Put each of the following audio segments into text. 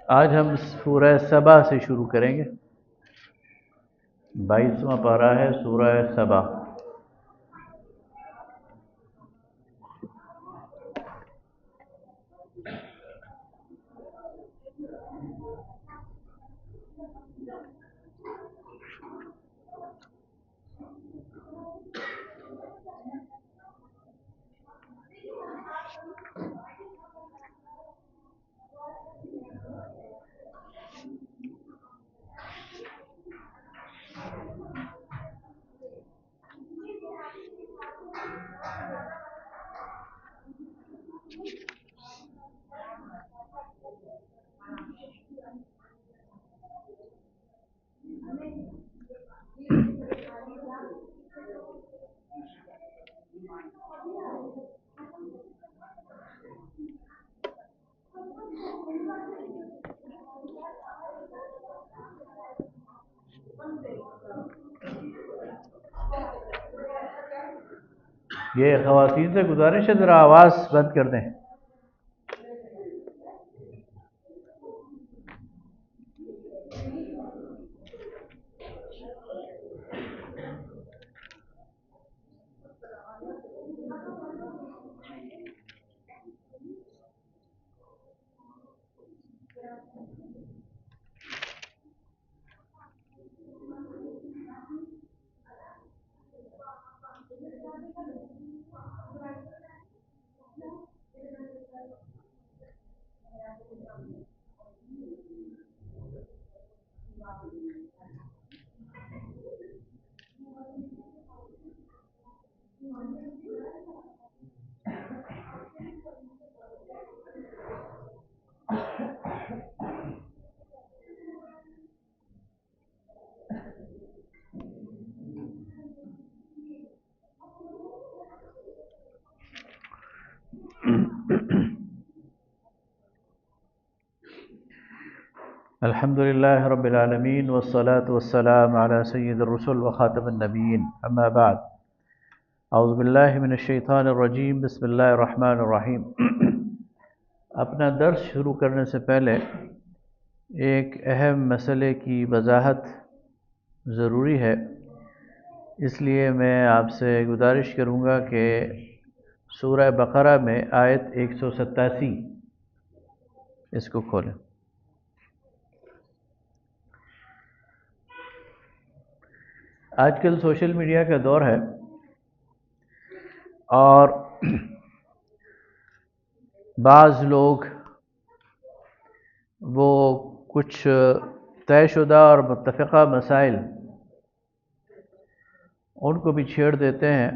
آج ہم سورہ سبا سے شروع کریں گے۔ 22واں پارہ ہے سورہ سبا۔ یہ خواتین سے گزارش ہے ذرا آواز بند کر دیں۔ الحمد للہ رب العالمین والصلاة والسلام علی سید الرسل وخاتم النبیین، اما بعد۔ اعوذ باللہ من الشیطان الرجیم، بسم اللہ الرحمن الرحیم۔ اپنا درس شروع کرنے سے پہلے ایک اہم مسئلے کی وضاحت ضروری ہے، اس لیے میں آپ سے گزارش کروں گا کہ سورہ بقرہ میں آیت 187 اس کو کھولیں۔ آج کل سوشل میڈیا کا دور ہے اور بعض لوگ وہ کچھ طے شدہ اور متفقہ مسائل ان کو بھی چھیڑ دیتے ہیں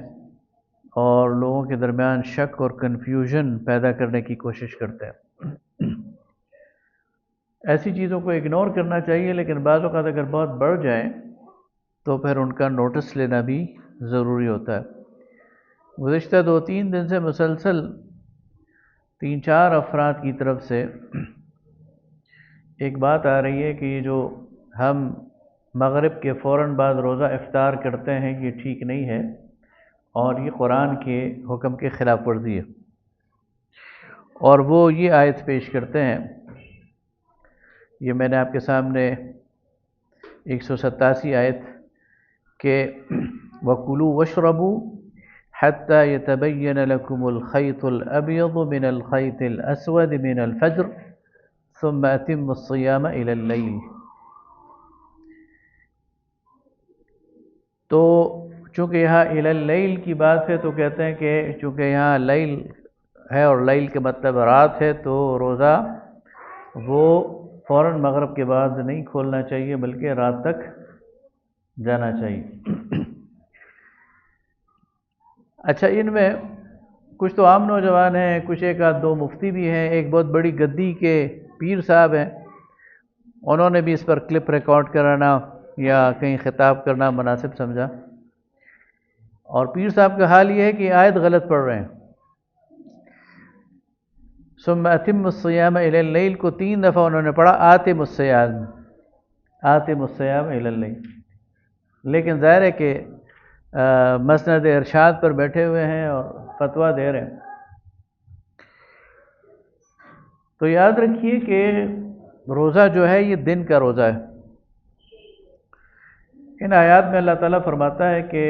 اور لوگوں کے درمیان شک اور کنفیوژن پیدا کرنے کی کوشش کرتے ہیں۔ ایسی چیزوں کو اگنور کرنا چاہیے، لیکن بعض اوقات اگر بہت بڑھ جائیں تو پھر ان کا نوٹس لینا بھی ضروری ہوتا ہے۔ گزشتہ 2-3 دن سے مسلسل 3-4 افراد کی طرف سے ایک بات آ رہی ہے کہ یہ جو ہم مغرب کے فوراً بعد روزہ افطار کرتے ہیں یہ ٹھیک نہیں ہے اور یہ قرآن کے حکم کے خلاف ورزی ہے، اور وہ یہ آیت پیش کرتے ہیں، یہ میں نے آپ کے سامنے 187 آیت کہ وَكُلُوا وَاشْرَبُوا حَتَّى يَتَبَيَّنَ لَكُمُ الْخَيْطُ الْأَبْيَضُ مِنَ الْخَيْطِ الْأَسْوَدِ مِنَ الْفَجْرِ ثُمَّ أَتِمُّوا الصِّيَامَ إِلَى اللَّيْلِ۔ تو چونکہ یہاں إِلَى اللَّيْلِ کی بات ہے تو کہتے ہیں کہ چونکہ یہاں لیل ہے اور لیل کے مطلب رات ہے، تو روزہ وہ فوراً مغرب کے بعد نہیں کھولنا چاہیے بلکہ رات تک جانا چاہیے۔ اچھا، ان میں کچھ تو عام نوجوان ہیں، کچھ ایک آدھ دو مفتی بھی ہیں، ایک بہت بڑی گدی کے پیر صاحب ہیں، انہوں نے بھی اس پر کلپ ریکارڈ کرانا یا کہیں خطاب کرنا مناسب سمجھا، اور پیر صاحب کا حال یہ ہے کہ آیت غلط پڑھ رہے ہیں۔ ثم اتم الصیام الی اللیل کو 3 دفعہ انہوں نے پڑھا آتم الصیام، آتم الصیام الی اللیل، لیکن ظاہر ہے کہ مسند ارشاد پر بیٹھے ہوئے ہیں اور فتویٰ دے رہے ہیں۔ تو یاد رکھیے کہ روزہ جو ہے یہ دن کا روزہ ہے۔ ان آیات میں اللہ تعالیٰ فرماتا ہے کہ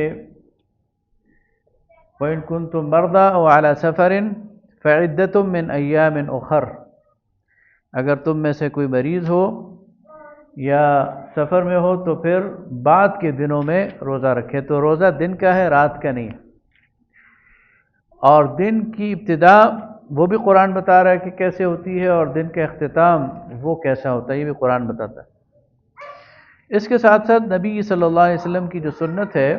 وَإِن كُنتُم مَّرْضَىٰ أَوْ عَلَىٰ سَفَرٍ فَعِدَّةٌ مِّنْ أَيَّامٍ أُخَرَ، اگر تم میں سے کوئی مریض ہو یا سفر میں ہو تو پھر بعد کے دنوں میں روزہ رکھے۔ تو روزہ دن کا ہے، رات کا نہیں ہے۔ اور دن کی ابتدا وہ بھی قرآن بتا رہا ہے کہ کیسے ہوتی ہے، اور دن کا اختتام وہ کیسا ہوتا ہے یہ بھی قرآن بتاتا ہے۔ اس کے ساتھ ساتھ نبی صلی اللہ علیہ وسلم کی جو سنت ہے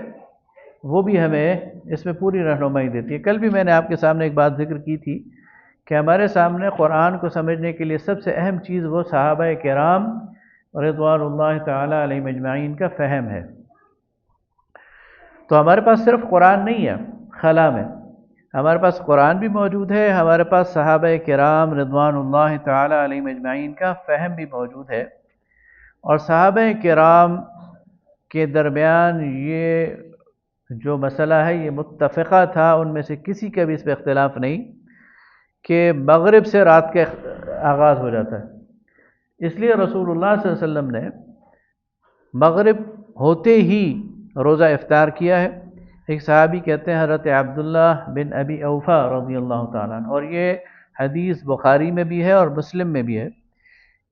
وہ بھی ہمیں اس میں پوری رہنمائی دیتی ہے۔ کل بھی میں نے آپ کے سامنے ایک بات ذکر کی تھی کہ ہمارے سامنے قرآن کو سمجھنے کے لیے سب سے اہم چیز وہ صحابہ کرام رضوان اللہ تعالی علیہم اجمعین کا فہم ہے۔ تو ہمارے پاس صرف قرآن نہیں ہے خلا میں، ہمارے پاس قرآن بھی موجود ہے، ہمارے پاس صحابہ کرام رضوان اللہ تعالی علیہم اجمعین کا فہم بھی موجود ہے۔ اور صحابہ کرام کے درمیان یہ جو مسئلہ ہے یہ متفقہ تھا، ان میں سے کسی کا بھی اس پہ اختلاف نہیں کہ مغرب سے رات کا آغاز ہو جاتا ہے۔ اس لیے رسول اللہ صلی اللہ علیہ وسلم نے مغرب ہوتے ہی روزہ افطار کیا ہے۔ ایک صحابی کہتے ہیں حضرت عبداللہ بن ابی اوفا رضی اللہ تعالیٰ عنہ، اور یہ حدیث بخاری میں بھی ہے اور مسلم میں بھی ہے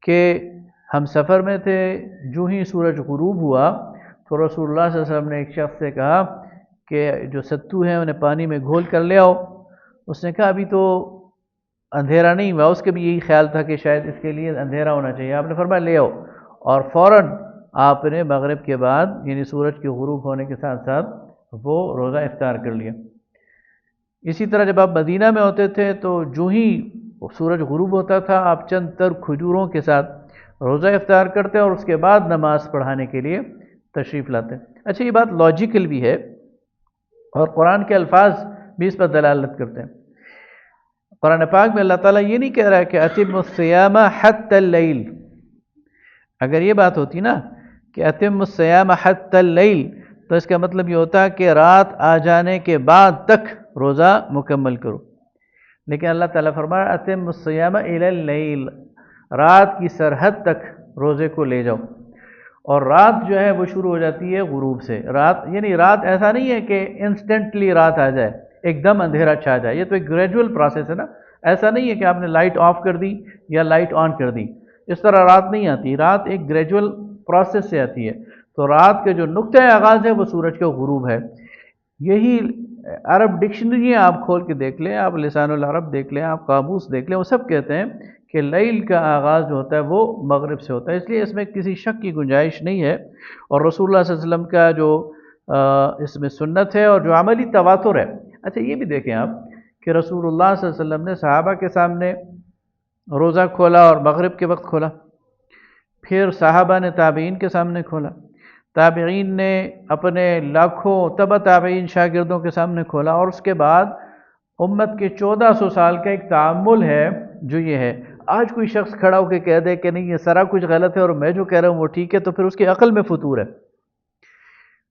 کہ ہم سفر میں تھے، جو ہی سورج غروب ہوا تو رسول اللہ صلی اللہ علیہ وسلم نے ایک شخص سے کہا کہ جو ستو ہیں انہیں پانی میں گھول کر لے آؤ۔ اس نے کہا ابھی تو اندھیرا نہیں ہوا، اس کے بھی یہی خیال تھا کہ شاید اس کے لیے اندھیرا ہونا چاہیے۔ آپ نے فرمایا لے آؤ، اور فوراً آپ نے مغرب کے بعد یعنی سورج کے غروب ہونے کے ساتھ ساتھ وہ روزہ افطار کر لیا۔ اسی طرح جب آپ مدینہ میں ہوتے تھے تو جو ہی سورج غروب ہوتا تھا آپ چند تر کھجوروں کے ساتھ روزہ افطار کرتے اور اس کے بعد نماز پڑھانے کے لیے تشریف لاتے۔ اچھا، یہ بات لاجیکل بھی ہے اور قرآن کے الفاظ بھی اس پر دلالت کرتے ہیں۔ قرآن پاک میں اللہ تعالیٰ یہ نہیں کہہ رہا ہے کہ اتم الصیام حتی اللیل۔ اگر یہ بات ہوتی نا کہ اتم الصیام حتی اللیل تو اس کا مطلب یہ ہوتا ہے کہ رات آ جانے کے بعد تک روزہ مکمل کرو، لیکن اللہ تعالیٰ فرما رہا اتم الصیام الی اللیل، رات کی سرحد تک روزے کو لے جاؤ۔ اور رات جو ہے وہ شروع ہو جاتی ہے غروب سے۔ رات یعنی رات ایسا نہیں ہے کہ انسٹنٹلی رات آ جائے، ایک دم اندھیرا چھا جائے، یہ تو ایک گریجول پروسیس ہے نا۔ ایسا نہیں ہے کہ آپ نے لائٹ آف کر دی یا لائٹ آن کر دی، اس طرح رات نہیں آتی۔ رات ایک گریجول پروسیس سے آتی ہے۔ تو رات کے جو نقطۂ آغاز ہے وہ سورج کا غروب ہے۔ یہی عرب ڈکشنری آپ کھول کے دیکھ لیں، آپ لسان العرب دیکھ لیں، آپ قاموس دیکھ لیں، وہ سب کہتے ہیں کہ لیل کا آغاز جو ہوتا ہے وہ مغرب سے ہوتا ہے۔ اس لیے اس میں کسی شک کی گنجائش نہیں ہے، اور رسول اللہ صلی اللہ علیہ وسلم کا جو اس میں سنت ہے اور جو عملی تواتر ہے۔ اچھا یہ بھی دیکھیں آپ کہ رسول اللہ صلی اللہ علیہ وسلم نے صحابہ کے سامنے روزہ کھولا اور مغرب کے وقت کھولا، پھر صحابہ نے تابعین کے سامنے کھولا، تابعین نے اپنے لاکھوں تبع تابعین شاگردوں کے سامنے کھولا، اور اس کے بعد امت کے 1400 سال کا ایک تعامل ہے جو یہ ہے۔ آج کوئی شخص کھڑا ہو کے کہہ دے کہ نہیں یہ سارا کچھ غلط ہے اور میں جو کہہ رہا ہوں وہ ٹھیک ہے، تو پھر اس کی عقل میں فطور ہے،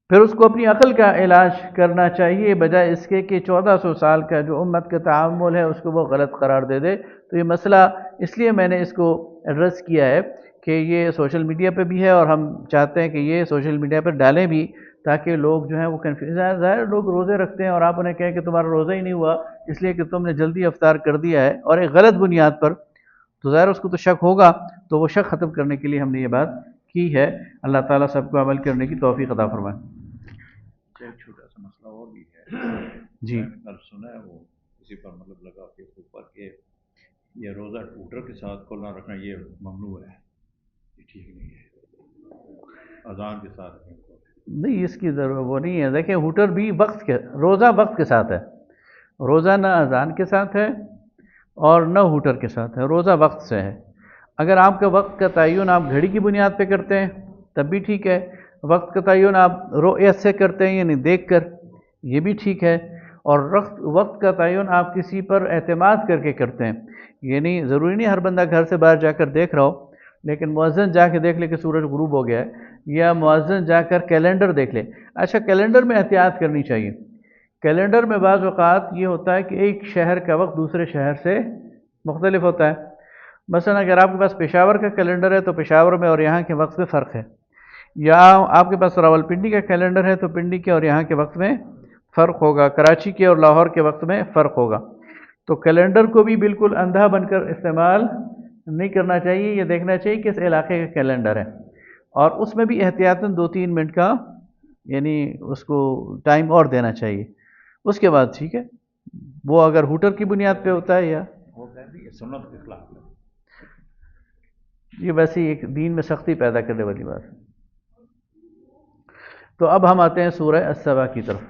پھر اس کو اپنی عقل کا علاج کرنا چاہیے بجائے اس کے کہ 1400 سال کا جو امت کا تعامل ہے اس کو وہ غلط قرار دے دے۔ تو یہ مسئلہ اس لیے میں نے اس کو ایڈریس کیا ہے کہ یہ سوشل میڈیا پہ بھی ہے، اور ہم چاہتے ہیں کہ یہ سوشل میڈیا پہ ڈالیں بھی تاکہ لوگ جو ہیں وہ کنفیوز، ظاہر لوگ روزے رکھتے ہیں اور آپ انہیں کہیں کہ تمہارا روزہ ہی نہیں ہوا اس لیے کہ تم نے جلدی افطار کر دیا ہے اور ایک غلط بنیاد پر، تو ظاہر اس کو تو شک ہوگا۔ تو وہ شک ختم کرنے کے لیے ہم نے یہ بات کی ہے۔ اللہ تعالیٰ سب کو عمل کرنے کی توفیق عطا فرمائے۔ ایک چھوٹا سا مسئلہ اور بھی ہے جی، میں نے کل سنا ہے، وہ کسی پر مطلب لگا کے اوپر کہ یہ روزہ ٹوٹر کے ساتھ کھولنا رکھنا یہ ممنوع ہے، یہ ٹھیک نہیں ہے، اذان کے ساتھ نہیں اس کی ضرورت وہ نہیں ہے۔ دیکھیں ہوٹر بھی وقت کے، روزہ وقت کے ساتھ ہے، روزہ نہ اذان کے ساتھ ہے اور نہ ہوٹر کے ساتھ ہے، روزہ وقت سے ہے۔ اگر آپ کا وقت کا تعین آپ گھڑی کی بنیاد پہ کرتے ہیں تب بھی ٹھیک ہے، وقت کا تعین آپ رؤیت سے کرتے ہیں یعنی دیکھ کر، یہ بھی ٹھیک ہے، اور وقت کا تعین آپ کسی پر اعتماد کر کے کرتے ہیں، یعنی ضروری نہیں ہر بندہ گھر سے باہر جا کر دیکھ رہا ہو، لیکن مؤذن جا کے دیکھ لے کہ سورج غروب ہو گیا ہے، یا مؤذن جا کر کیلنڈر دیکھ لے۔ اچھا کیلنڈر میں احتیاط کرنی چاہیے۔ کیلنڈر میں بعض اوقات یہ ہوتا ہے کہ ایک شہر کا وقت دوسرے شہر سے مختلف ہوتا ہے۔ مثلا اگر آپ کے پاس پشاور کا کیلنڈر ہے تو پشاور میں اور یہاں کے وقت میں فرق ہے، یا آپ کے پاس راولپنڈی کا کیلنڈر ہے تو پنڈی کے اور یہاں کے وقت میں فرق ہوگا، کراچی کے اور لاہور کے وقت میں فرق ہوگا۔ تو کیلنڈر کو بھی بالکل اندھا بن کر استعمال نہیں کرنا چاہیے، یہ دیکھنا چاہیے کہ اس علاقے کا کیلنڈر ہے، اور اس میں بھی احتیاطاً 2-3 منٹ کا یعنی اس کو ٹائم اور دینا چاہیے، اس کے بعد ٹھیک ہے۔ وہ اگر ہوٹر کی بنیاد پہ ہوتا ہے یا وہ کہتے ہیں یہ سنت کے خلاف ہے۔ یہ ویسے ایک دین میں سختی پیدا کرنے والی بات ہے۔ تو اب ہم آتے ہیں سورہ السبا کی طرف۔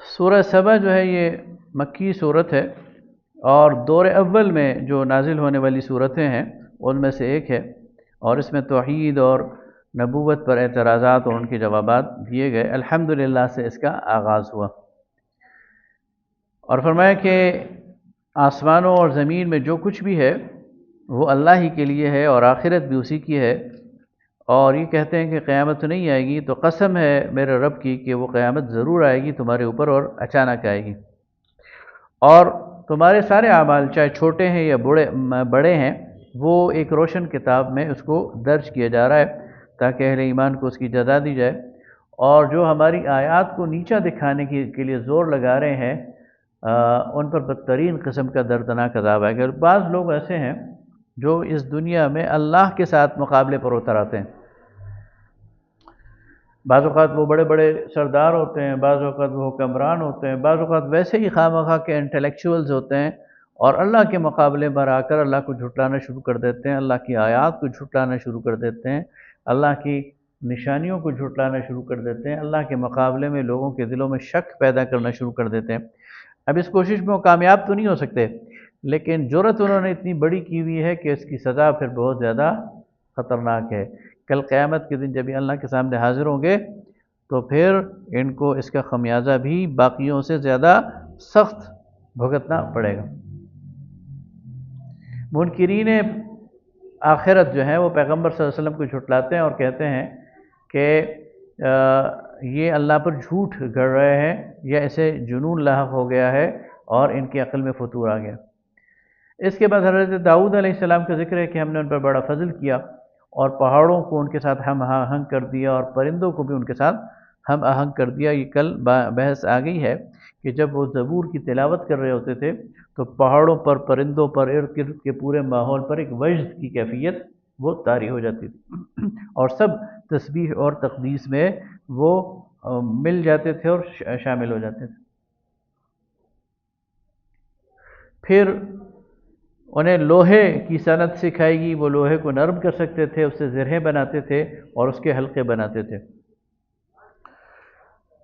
سورہ سبا جو ہے یہ مکی صورت ہے، اور دور اول میں جو نازل ہونے والی صورتیں ہیں ان میں سے ایک ہے، اور اس میں توحید اور نبوت پر اعتراضات اور ان کے جوابات دیے گئے۔ الحمدللہ سے اس کا آغاز ہوا، اور فرمایا کہ آسمانوں اور زمین میں جو کچھ بھی ہے وہ اللہ ہی کے لیے ہے، اور آخرت بھی اسی کی ہے، اور یہ کہتے ہیں کہ قیامت تو نہیں آئے گی، تو قسم ہے میرے رب کی کہ وہ قیامت ضرور آئے گی تمہارے اوپر، اور اچانک آئے گی، اور تمہارے سارے اعمال چاہے چھوٹے ہیں یا بڑے ہیں وہ ایک روشن کتاب میں اس کو درج کیا جا رہا ہے تاکہ اہل ایمان کو اس کی جزا دی جائے، اور جو ہماری آیات کو نیچا دکھانے کے لیے زور لگا رہے ہیں ان پر بدترین قسم کا دردناک عذاب ہے۔ کہ بعض لوگ ایسے ہیں جو اس دنیا میں اللہ کے ساتھ مقابلے پر اتر آتے ہیں، بعض اوقات وہ بڑے بڑے سردار ہوتے ہیں، بعض اوقات وہ حکمران ہوتے ہیں، بعض اوقات ویسے ہی خواہ مخواہ کے انٹلیکچوئلز ہوتے ہیں، اور اللہ کے مقابلے پر آ کر اللہ کو جھٹلانا شروع کر دیتے ہیں، اللہ کی آیات کو جھٹلانا شروع کر دیتے ہیں، اللہ کی نشانیوں کو جھٹلانا شروع کر دیتے ہیں، اللہ کے مقابلے میں لوگوں کے دلوں میں شک پیدا کرنا شروع کر دیتے ہیں۔ اب اس کوشش میں وہ کامیاب تو نہیں ہو سکتے، لیکن جرأت انہوں نے اتنی بڑی کی ہوئی ہے کہ اس کی سزا پھر بہت زیادہ خطرناک ہے۔ کل قیامت کے دن جب یہ اللہ کے سامنے حاضر ہوں گے تو پھر ان کو اس کا خمیازہ بھی باقیوں سے زیادہ سخت بھگتنا پڑے گا۔ منکرین آخرت جو ہیں وہ پیغمبر صلی اللہ علیہ وسلم کو جھٹلاتے ہیں اور کہتے ہیں کہ یہ اللہ پر جھوٹ گڑھ رہے ہیں، یا اسے جنون لاحق ہو گیا ہے اور ان کی عقل میں فتور آ گیا۔ اس کے بعد حضرت داؤد علیہ السلام کا ذکر ہے کہ ہم نے ان پر بڑا فضل کیا، اور پہاڑوں کو ان کے ساتھ ہم آہنگ کر دیا، اور پرندوں کو بھی ان کے ساتھ ہم آہنگ کر دیا۔ یہ کل بحث آ گئی ہے کہ جب وہ زبور کی تلاوت کر رہے ہوتے تھے تو پہاڑوں پر، پرندوں پر، ارد گرد کے پورے ماحول پر ایک وجد کی کیفیت وہ طاری ہو جاتی تھی، اور سب تسبیح اور تقدیس میں وہ مل جاتے تھے اور شامل ہو جاتے تھے۔ پھر انہیں لوہے کی صنعت سکھائی گئی، وہ لوہے کو نرم کر سکتے تھے، اس سے زرہیں بناتے تھے اور اس کے حلقے بناتے تھے۔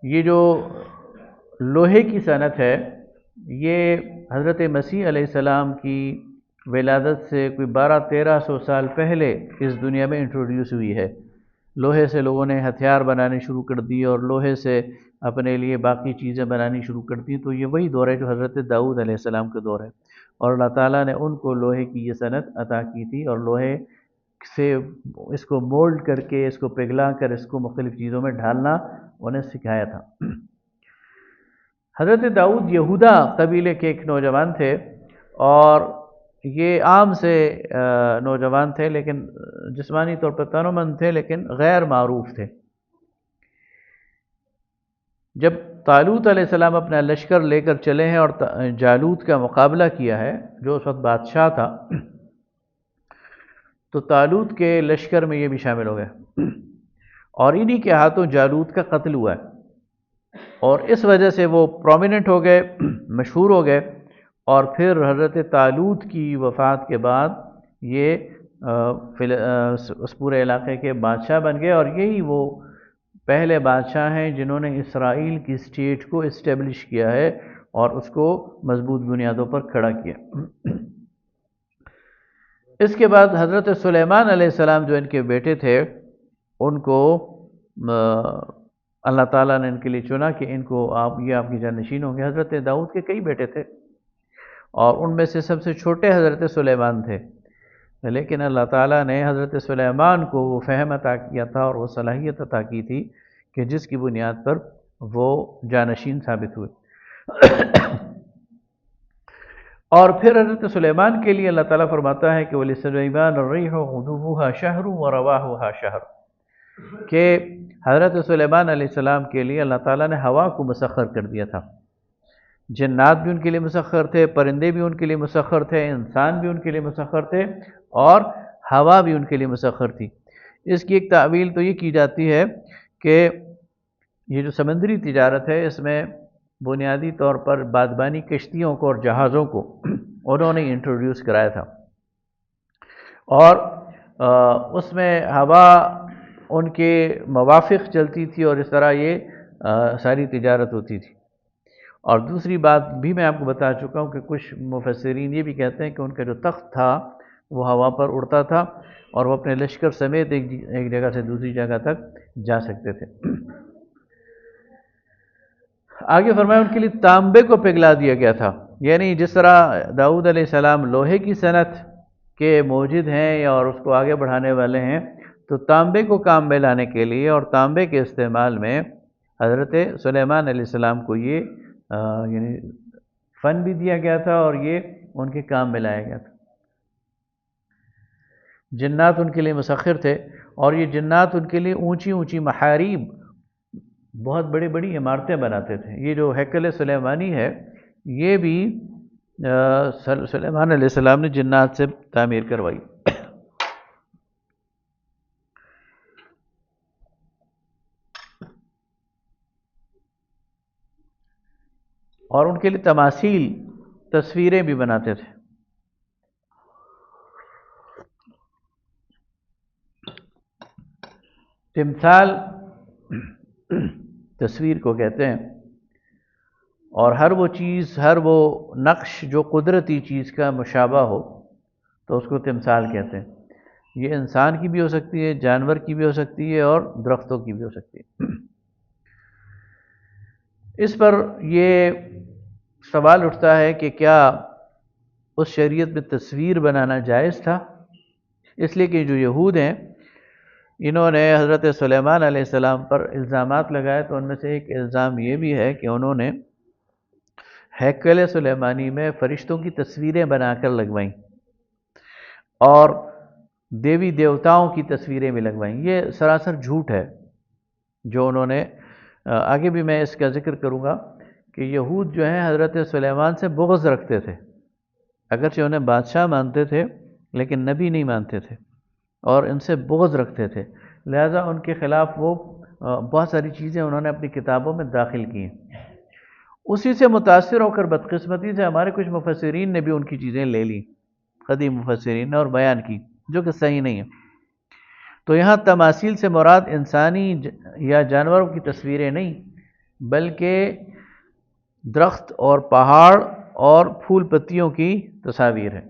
یہ جو لوہے کی صنعت ہے یہ حضرت مسیح علیہ السلام کی ولادت سے کوئی 1200-1300 سال پہلے اس دنیا میں انٹروڈیوس ہوئی ہے۔ لوہے سے لوگوں نے ہتھیار بنانے شروع کر دی اور لوہے سے اپنے لیے باقی چیزیں بنانی شروع کر دی، تو یہ وہی دور ہے جو حضرت داؤد علیہ السلام کا دور ہے، اور اللہ تعالیٰ نے ان کو لوہے کی یہ صنعت عطا کی تھی، اور لوہے سے اس کو مولڈ کر کے، اس کو پگھلا کر، اس کو مختلف چیزوں میں ڈھالنا انہیں سکھایا تھا۔ حضرت داؤد یہودا قبیلے کے ایک نوجوان تھے، اور یہ عام سے نوجوان تھے، لیکن جسمانی طور پر تنومند تھے لیکن غیر معروف تھے۔ جب طالوت علیہ السلام اپنا لشکر لے کر چلے ہیں اور جالوت کا مقابلہ کیا ہے جو اس وقت بادشاہ تھا، تو طالوت کے لشکر میں یہ بھی شامل ہو گئے، اور انہی کے ہاتھوں جالوت کا قتل ہوا ہے، اور اس وجہ سے وہ پرومیننٹ ہو گئے، مشہور ہو گئے، اور پھر حضرت طالوت کی وفات کے بعد یہ اس پورے علاقے کے بادشاہ بن گئے، اور یہی وہ پہلے بادشاہ ہیں جنہوں نے اسرائیل کی اسٹیٹ کو اسٹیبلش کیا ہے اور اس کو مضبوط بنیادوں پر کھڑا کیا۔ اس کے بعد حضرت سلیمان علیہ السلام جو ان کے بیٹے تھے، ان کو اللہ تعالیٰ نے ان کے لیے چنا کہ ان کو یہ آپ کی جانشین ہوں گے۔ حضرت داؤد کے کئی بیٹے تھے، اور ان میں سے سب سے چھوٹے حضرت سلیمان تھے، لیکن اللہ تعالیٰ نے حضرت سلیمان کو وہ فہم عطا کیا تھا اور وہ صلاحیت عطا کی تھی کہ جس کی بنیاد پر وہ جانشین ثابت ہوئے۔ اور پھر حضرت سلیمان کے لیے اللہ تعالیٰ فرماتا ہے کہ وَلِسُلَيْمَانَ الرِّيحُ غُدُوُّهَا شَهْرٌ وَرَوَاحُهَا شَهْرٌ، کہ حضرت سلیمان علیہ السلام کے لیے اللہ تعالیٰ نے ہوا کو مسخر کر دیا تھا۔ جنات بھی ان کے لیے مسخر تھے، پرندے بھی ان کے لیے مسخر تھے، انسان بھی ان کے لیے مسخر تھے، اور ہوا بھی ان کے لیے مسخر تھی۔ اس کی ایک تعویل تو یہ کی جاتی ہے کہ یہ جو سمندری تجارت ہے اس میں بنیادی طور پر بادبانی کشتیوں کو اور جہازوں کو انہوں نے انٹروڈیوس کرایا تھا، اور اس میں ہوا ان کے موافق چلتی تھی، اور اس طرح یہ ساری تجارت ہوتی تھی۔ اور دوسری بات بھی میں آپ کو بتا چکا ہوں کہ کچھ مفسرین یہ بھی کہتے ہیں کہ ان کا جو تخت تھا وہ ہوا پر اڑتا تھا، اور وہ اپنے لشکر سمیت ایک جگہ سے دوسری جگہ تک جا سکتے تھے۔ آگے فرمایا ان کے لیے تانبے کو پگھلا دیا گیا تھا، یعنی جس طرح داؤد علیہ السلام لوہے کی صنعت کے موجد ہیں اور اس کو آگے بڑھانے والے ہیں، تو تانبے کو کام میں لانے کے لیے اور تانبے کے استعمال میں حضرت سلیمان علیہ السلام کو یہ یعنی فن بھی دیا گیا تھا، اور یہ ان کے کام میں لایا گیا تھا۔ جنات ان کے لیے مسخر تھے، اور یہ جنات ان کے لیے اونچی اونچی محاریب، بہت بڑی بڑی عمارتیں بناتے تھے۔ یہ جو ہیکل سلیمانی ہے یہ بھی سلیمان علیہ السلام نے جنات سے تعمیر کروائی۔ اور ان کے لیے تماثیل، تصویریں بھی بناتے تھے۔ تمثال تصویر کو کہتے ہیں، اور ہر وہ چیز، ہر وہ نقش جو قدرتی چیز کا مشابہ ہو تو اس کو تمثال کہتے ہیں۔ یہ انسان کی بھی ہو سکتی ہے، جانور کی بھی ہو سکتی ہے، اور درختوں کی بھی ہو سکتی ہے۔ اس پر یہ سوال اٹھتا ہے کہ کیا اس شریعت میں تصویر بنانا جائز تھا؟ اس لیے کہ جو یہود ہیں انہوں نے حضرت سلیمان علیہ السلام پر الزامات لگائے، تو ان میں سے ایک الزام یہ بھی ہے کہ انہوں نے ہیکل سلیمانی میں فرشتوں کی تصویریں بنا کر لگوائیں، اور دیوی دیوتاؤں کی تصویریں بھی لگوائیں۔ یہ سراسر جھوٹ ہے جو انہوں نے، آگے بھی میں اس کا ذکر کروں گا کہ یہود جو ہیں حضرت سلیمان سے بغض رکھتے تھے، اگرچہ انہیں بادشاہ مانتے تھے لیکن نبی نہیں مانتے تھے، اور ان سے بغض رکھتے تھے، لہذا ان کے خلاف وہ بہت ساری چیزیں انہوں نے اپنی کتابوں میں داخل کی ہیں۔ اسی سے متاثر ہو کر بدقسمتی سے ہمارے کچھ مفسرین نے بھی ان کی چیزیں لے لی، قدیم مفسرین نے، اور بیان کی، جو کہ صحیح نہیں ہے۔ تو یہاں تماثیل سے مراد انسانی یا جانوروں کی تصویریں نہیں، بلکہ درخت اور پہاڑ اور پھول پتیوں کی تصاویر ہیں۔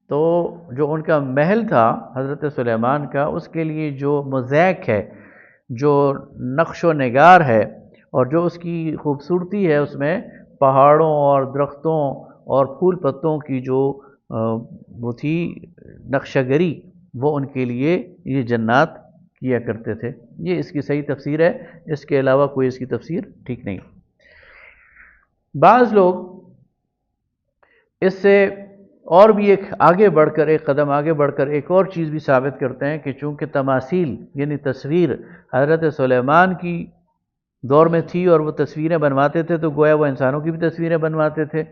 تو جو ان کا محل تھا حضرت سلیمان کا، اس کے لیے جو موزیک ہے، جو نقش و نگار ہے، اور جو اس کی خوبصورتی ہے، اس میں پہاڑوں اور درختوں اور پھول پتوں کی جو وہ تھی نقشہ گری، وہ ان کے لیے یہ جنات کیا کرتے تھے۔ یہ اس کی صحیح تفسیر ہے، اس کے علاوہ کوئی اس کی تفسیر ٹھیک نہیں۔ بعض لوگ اس سے اور بھی ایک آگے بڑھ کر، ایک قدم آگے بڑھ کر ایک اور چیز بھی ثابت کرتے ہیں کہ چونکہ تماثیل یعنی تصویر حضرت سلیمان کی دور میں تھی اور وہ تصویریں بنواتے تھے، تو گویا وہ انسانوں کی بھی تصویریں بنواتے تھے،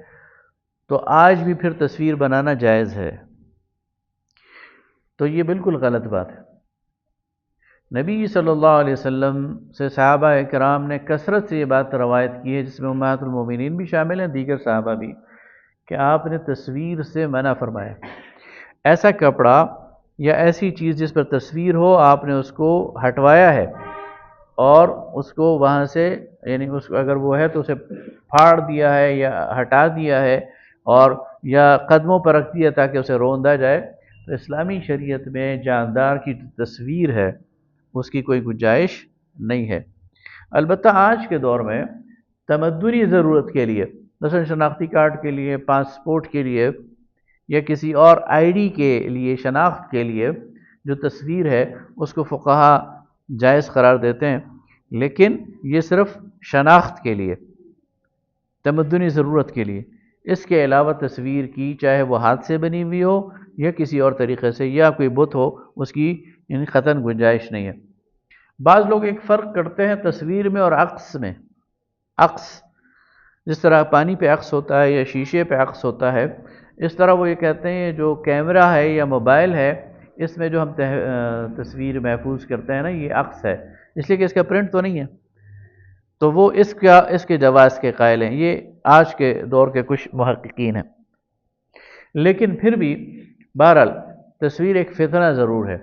تو آج بھی پھر تصویر بنانا جائز ہے۔ تو یہ بالکل غلط بات ہے۔ نبی صلی اللہ علیہ وسلم سے صحابہ کرام نے کثرت سے یہ بات روایت کی ہے، جس میں امہات المومنین بھی شامل ہیں، دیگر صحابہ بھی، کہ آپ نے تصویر سے منع فرمایا۔ ایسا کپڑا یا ایسی چیز جس پر تصویر ہو، آپ نے اس کو ہٹوایا ہے، اور اس کو وہاں سے، یعنی اس کو اگر وہ ہے تو اسے پھاڑ دیا ہے یا ہٹا دیا ہے، اور یا قدموں پر رکھ دیا تاکہ اسے روندا جائے۔ تو اسلامی شریعت میں جاندار کی تصویر ہے اس کی کوئی گنجائش نہیں ہے۔ البتہ آج کے دور میں تمدنی ضرورت کے لیے، مثلا شناختی کارڈ کے لیے، پاسپورٹ کے لیے، یا کسی اور آئی ڈی کے لیے، شناخت کے لیے جو تصویر ہے اس کو فقہا جائز قرار دیتے ہیں، لیکن یہ صرف شناخت کے لیے۔ تمدنی ضرورت کے لیے۔ اس کے علاوہ تصویر کی، چاہے وہ ہاتھ سے بنی ہوئی ہو یا کسی اور طریقے سے، یا کوئی بت ہو، اس کی قطعاً گنجائش نہیں ہے۔ بعض لوگ ایک فرق کرتے ہیں تصویر میں اور عکس میں۔ عکس جس طرح پانی پہ عکس ہوتا ہے یا شیشے پہ عکس ہوتا ہے، اس طرح وہ یہ کہتے ہیں جو کیمرہ ہے یا موبائل ہے، اس میں جو ہم تصویر محفوظ کرتے ہیں نا، یہ عکس ہے، اس لیے کہ اس کا پرنٹ تو نہیں ہے، تو وہ اس کے جواز کے قائل ہیں۔ یہ آج کے دور کے کچھ محققین ہیں۔ لیکن پھر بھی بہرحال تصویر ایک فتنہ ضرور ہے،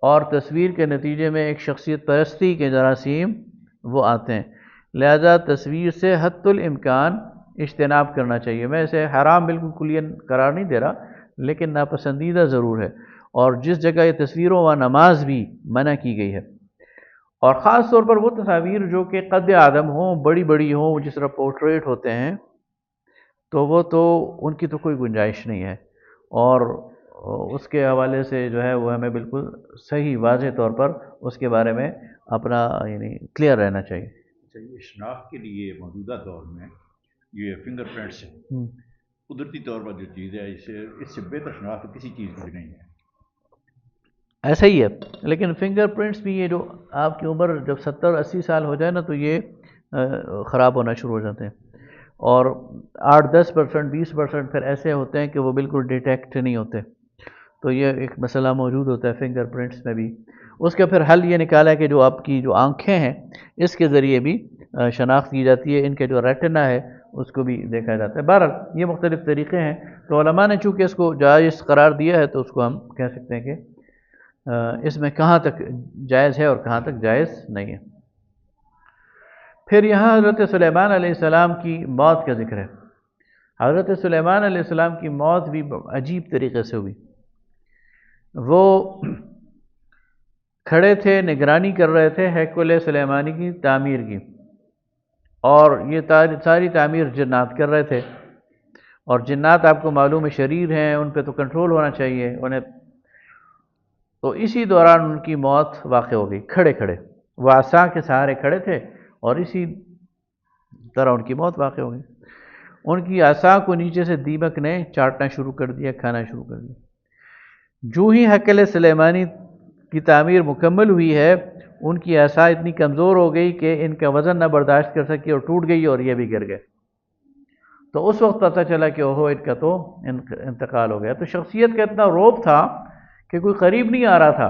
اور تصویر کے نتیجے میں ایک شخصیت پرستی کے جراثیم وہ آتے ہیں، لہذا تصویر سے حد الامکان اجتناب کرنا چاہیے۔ میں اسے حرام بالکل کلیاً قرار نہیں دے رہا، لیکن ناپسندیدہ ضرور ہے، اور جس جگہ یہ تصویروں و نماز بھی منع کی گئی ہے، اور خاص طور پر وہ تصاویر جو کہ قد آدم ہوں، بڑی بڑی ہوں، جس طرح پورٹریٹ ہوتے ہیں، تو وہ تو ان کی تو کوئی گنجائش نہیں ہے، اور اس کے حوالے سے جو ہے وہ ہمیں بالکل صحیح واضح طور پر اس کے بارے میں اپنا کلیئر رہنا چاہیے۔ اچھا، یہ شناخت کے لیے موجودہ دور میں یہ فنگر پرنٹس ہے، قدرتی طور پر جو چیز ہے، اس سے بہتر شناخت کسی چیز کی بھی نہیں ہے۔ ایسا ہی ہے، لیکن فنگر پرنٹس بھی یہ جو آپ کی عمر جب 70-80 سال ہو جائے نا، تو یہ خراب ہونا شروع ہو جاتے ہیں، اور 8-10%، 20% پھر ایسے ہوتے ہیں کہ وہ بالکل ڈیٹیکٹ نہیں ہوتے، تو یہ ایک مسئلہ موجود ہوتا ہے فنگر پرنٹس میں بھی۔ اس کا پھر حل یہ نکالا ہے کہ جو آپ کی جو آنکھیں ہیں، اس کے ذریعے بھی شناخت کی جاتی ہے، ان کے جو ریٹنا ہے اس کو بھی دیکھا جاتا ہے۔ بہرحال یہ مختلف طریقے ہیں، تو علماء نے چونکہ اس کو جائز قرار دیا ہے، تو اس کو ہم کہہ سکتے ہیں کہ اس میں کہاں تک جائز ہے اور کہاں تک جائز نہیں ہے۔ پھر یہاں حضرت سلیمان علیہ السلام کی موت کا ذکر ہے۔ حضرت سلیمان علیہ السلام کی موت بھی عجیب طریقے سے ہوئی۔ وہ کھڑے تھے، نگرانی کر رہے تھے ہیکل سلیمانی کی تعمیر کی، اور یہ ساری تعمیر جنات کر رہے تھے، اور جنات آپ کو معلوم ہے شریر ہیں، ان پہ تو کنٹرول ہونا چاہیے انہیں، تو اسی دوران ان کی موت واقع ہو گئی کھڑے کھڑے۔ وہ عصا کے سہارے کھڑے تھے، اور اسی طرح ان کی موت واقع ہو گئی۔ ان کی عصا کو نیچے سے دیمک نے چاٹنا شروع کر دیا، کھانا شروع کر دیا۔ جو ہی ہیکل سلیمانی کی تعمیر مکمل ہوئی ہے، ان کی عصا اتنی کمزور ہو گئی کہ ان کا وزن نہ برداشت کر سکی اور ٹوٹ گئی، اور یہ بھی گر گئے۔ تو اس وقت پتہ چلا کہ اوہو، ان کا تو انتقال ہو گیا۔ تو شخصیت کا اتنا روب تھا کہ کوئی قریب نہیں آ رہا تھا،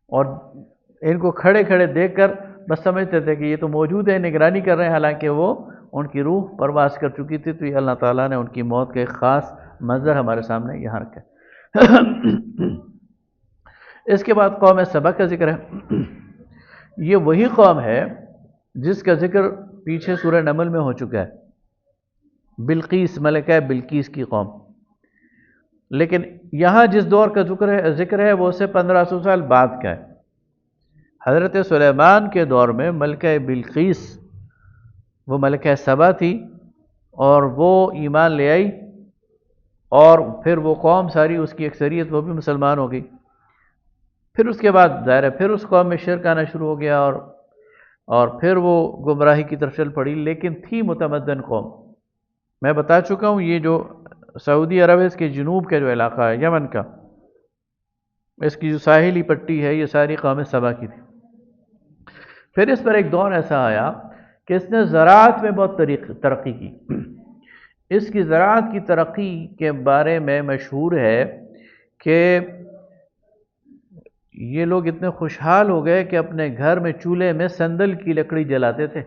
اور ان کو کھڑے کھڑے دیکھ کر بس سمجھتے تھے کہ یہ تو موجود ہے، نگرانی کر رہے ہیں، حالانکہ وہ ان کی روح پرواز کر چکی تھی۔ تو یہ اللہ تعالیٰ نے ان کی موت کا ایک خاص منظر ہمارے سامنے یہاں رکھا ہے۔ اس کے بعد قوم سبا کا ذکر ہے۔ یہ وہی قوم ہے جس کا ذکر پیچھے سورہ نمل میں ہو چکا ہے، بلقیس، ملکہ بلقیس کی قوم۔ لیکن یہاں جس دور کا ذکر ہے وہ سے 1500 سال بعد کا ہے۔ حضرت سلیمان کے دور میں ملکہ بلقیس، وہ ملکہ سبا تھی، اور وہ ایمان لے آئی، اور پھر وہ قوم ساری، اس کی اکثریت وہ بھی مسلمان ہو گئی۔ پھر اس کے بعد ظاہر ہے پھر اس قوم میں شرک آنا شروع ہو گیا، اور پھر وہ گمراہی کی طرف چل پڑی، لیکن تھی متمدن قوم۔ میں بتا چکا ہوں یہ جو سعودی عرب ہے، اس کے جنوب کا جو علاقہ ہے یمن کا، اس کی جو ساحلی پٹی ہے، یہ ساری قوم سبا کی تھی۔ پھر اس پر ایک دور ایسا آیا کہ اس نے زراعت میں بہت ترقی کی۔ اس کی زراعت کی ترقی کے بارے میں مشہور ہے کہ یہ لوگ اتنے خوشحال ہو گئے کہ اپنے گھر میں چولہے میں سندل کی لکڑی جلاتے تھے۔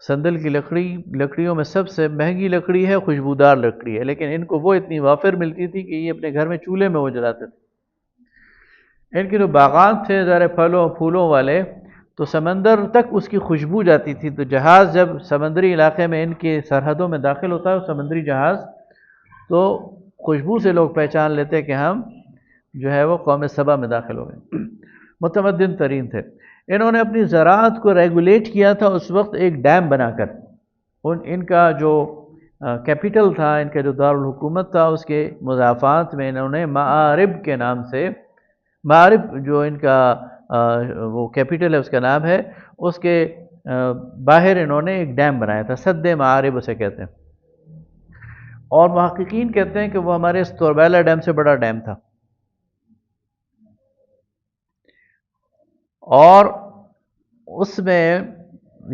سندل کی لکڑیوں میں سب سے مہنگی لکڑی ہے، خوشبودار لکڑی ہے، لیکن ان کو وہ اتنی وافر ملتی تھی کہ یہ اپنے گھر میں چولہے میں وہ جلاتے تھے۔ ان کے جو باغات تھے ذرا پھلوں پھولوں والے، تو سمندر تک اس کی خوشبو جاتی تھی، تو جہاز جب سمندری علاقے میں ان کے سرحدوں میں داخل ہوتا ہے سمندری جہاز، تو خوشبو سے لوگ پہچان لیتے کہ ہم جو ہے وہ قوم سبا میں داخل ہو گئے۔ متمدن ترین تھے۔ انہوں نے اپنی زراعت کو ریگولیٹ کیا تھا اس وقت ایک ڈیم بنا کر۔ ان کا جو کیپٹل تھا، ان کا جو دارالحکومت تھا، اس کے مضافات میں انہوں نے معارب کے نام سے، معارب جو ان کا وہ کیپٹل ہے، اس کا نام ہے، اس کے باہر انہوں نے ایک ڈیم بنایا تھا، سد معارب اسے کہتے ہیں، اور محققین کہتے ہیں کہ وہ ہمارے استوربیلا ڈیم سے بڑا ڈیم تھا، اور اس میں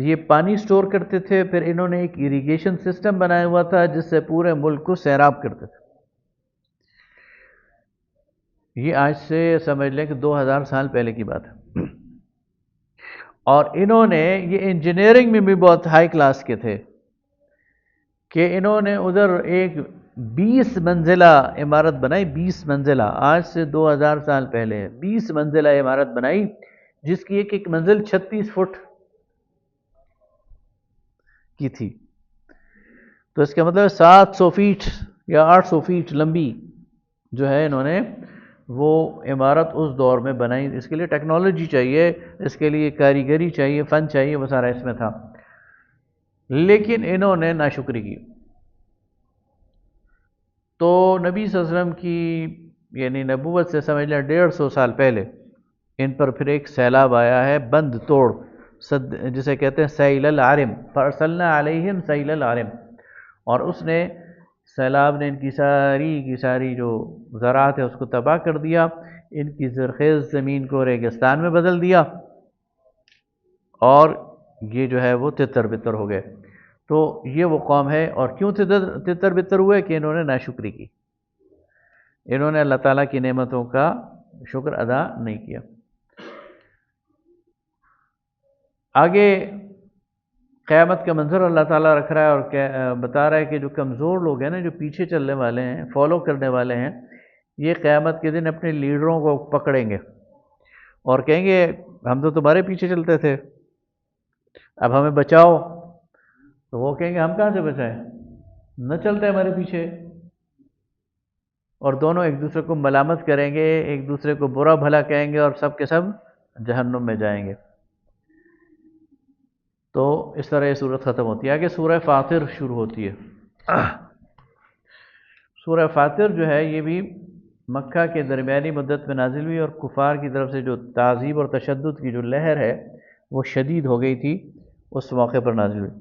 یہ پانی سٹور کرتے تھے، پھر انہوں نے ایک اریگیشن سسٹم بنایا ہوا تھا جس سے پورے ملک کو سیراب کرتے تھے۔ یہ آج سے سمجھ لیں کہ 2000 سال پہلے کی بات ہے، اور انہوں نے یہ انجینئرنگ میں بھی بہت ہائی کلاس کے تھے کہ انہوں نے ادھر ایک 20 منزلہ عمارت بنائی، 20 منزلہ، آج سے 2000 سال پہلے 20 منزلہ عمارت بنائی جس کی ایک ایک منزل 36 فٹ کی تھی، تو اس کا مطلب 700 فیٹ یا 800 فیٹ لمبی جو ہے انہوں نے وہ عمارت اس دور میں بنائی۔ اس کے لیے ٹیکنالوجی چاہیے، اس کے لیے کاریگری چاہیے، فن چاہیے، وہ سارا اس میں تھا، لیکن انہوں نے ناشکری کی۔ تو نبی صلی اللہ علیہ وسلم کی یعنی نبوت سے سمجھ لیں 150 سال پہلے ان پر پھر ایک سیلاب آیا ہے، بند توڑ، جسے کہتے ہیں سیل العرم، فارسلنا علیہم سیل العرم، اور اس نے سیلاب نے ان کی ساری جو زراعت ہے اس کو تباہ کر دیا، ان کی زرخیز زمین کو ریگستان میں بدل دیا، اور یہ جو ہے وہ تتر بتر ہو گئے۔ تو یہ وہ قوم ہے، اور کیوں تتر بتر ہوئے کہ انہوں نے ناشکری کی، انہوں نے اللہ تعالیٰ کی نعمتوں کا شکر ادا نہیں کیا۔ آگے قیامت کا منظر اللہ تعالیٰ رکھ رہا ہے اور بتا رہا ہے کہ جو کمزور لوگ ہیں نا، جو پیچھے چلنے والے ہیں، فالو کرنے والے ہیں، یہ قیامت کے دن اپنے لیڈروں کو پکڑیں گے اور کہیں گے ہم تو تمہارے پیچھے چلتے تھے، اب ہمیں بچاؤ، تو وہ کہیں گے ہم کہاں سے بچائیں، نہ چلتے ہمارے پیچھے، اور دونوں ایک دوسرے کو ملامت کریں گے، ایک دوسرے کو برا بھلا کہیں گے، اور سب کے سب جہنم میں جائیں گے۔ تو اس طرح یہ صورت ختم ہوتی ہے۔ آگے سورہ فاطر شروع ہوتی ہے۔ سورہ فاطر جو ہے یہ بھی مکہ کے درمیانی مدت میں نازل ہوئی، اور کفار کی طرف سے جو تعذیب اور تشدد کی جو لہر ہے وہ شدید ہو گئی تھی، اس موقع پر نازل ہوئی۔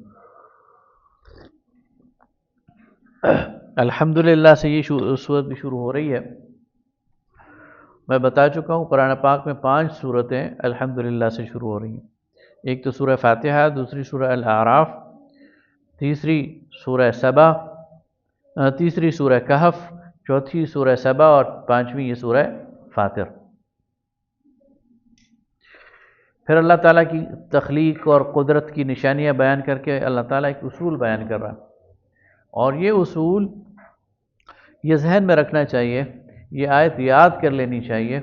الحمدللہ سے یہ سورت بھی شروع ہو رہی ہے۔ میں بتا چکا ہوں قرآن پاک میں 5 سورتیں الحمدللہ سے شروع ہو رہی ہیں، ایک تو سورہ فاتحہ، دوسری سورہ الاعراف، تیسری سورہ سبا، تیسری سورہ کہف، چوتھی سورہ سبا، اور 5ویں یہ سورہ فاطر۔ پھر اللہ تعالیٰ کی تخلیق اور قدرت کی نشانیاں بیان کر کے اللہ تعالیٰ ایک اصول بیان کر رہا ہے، اور یہ اصول یہ ذہن میں رکھنا چاہیے، یہ آیت یاد کر لینی چاہیے۔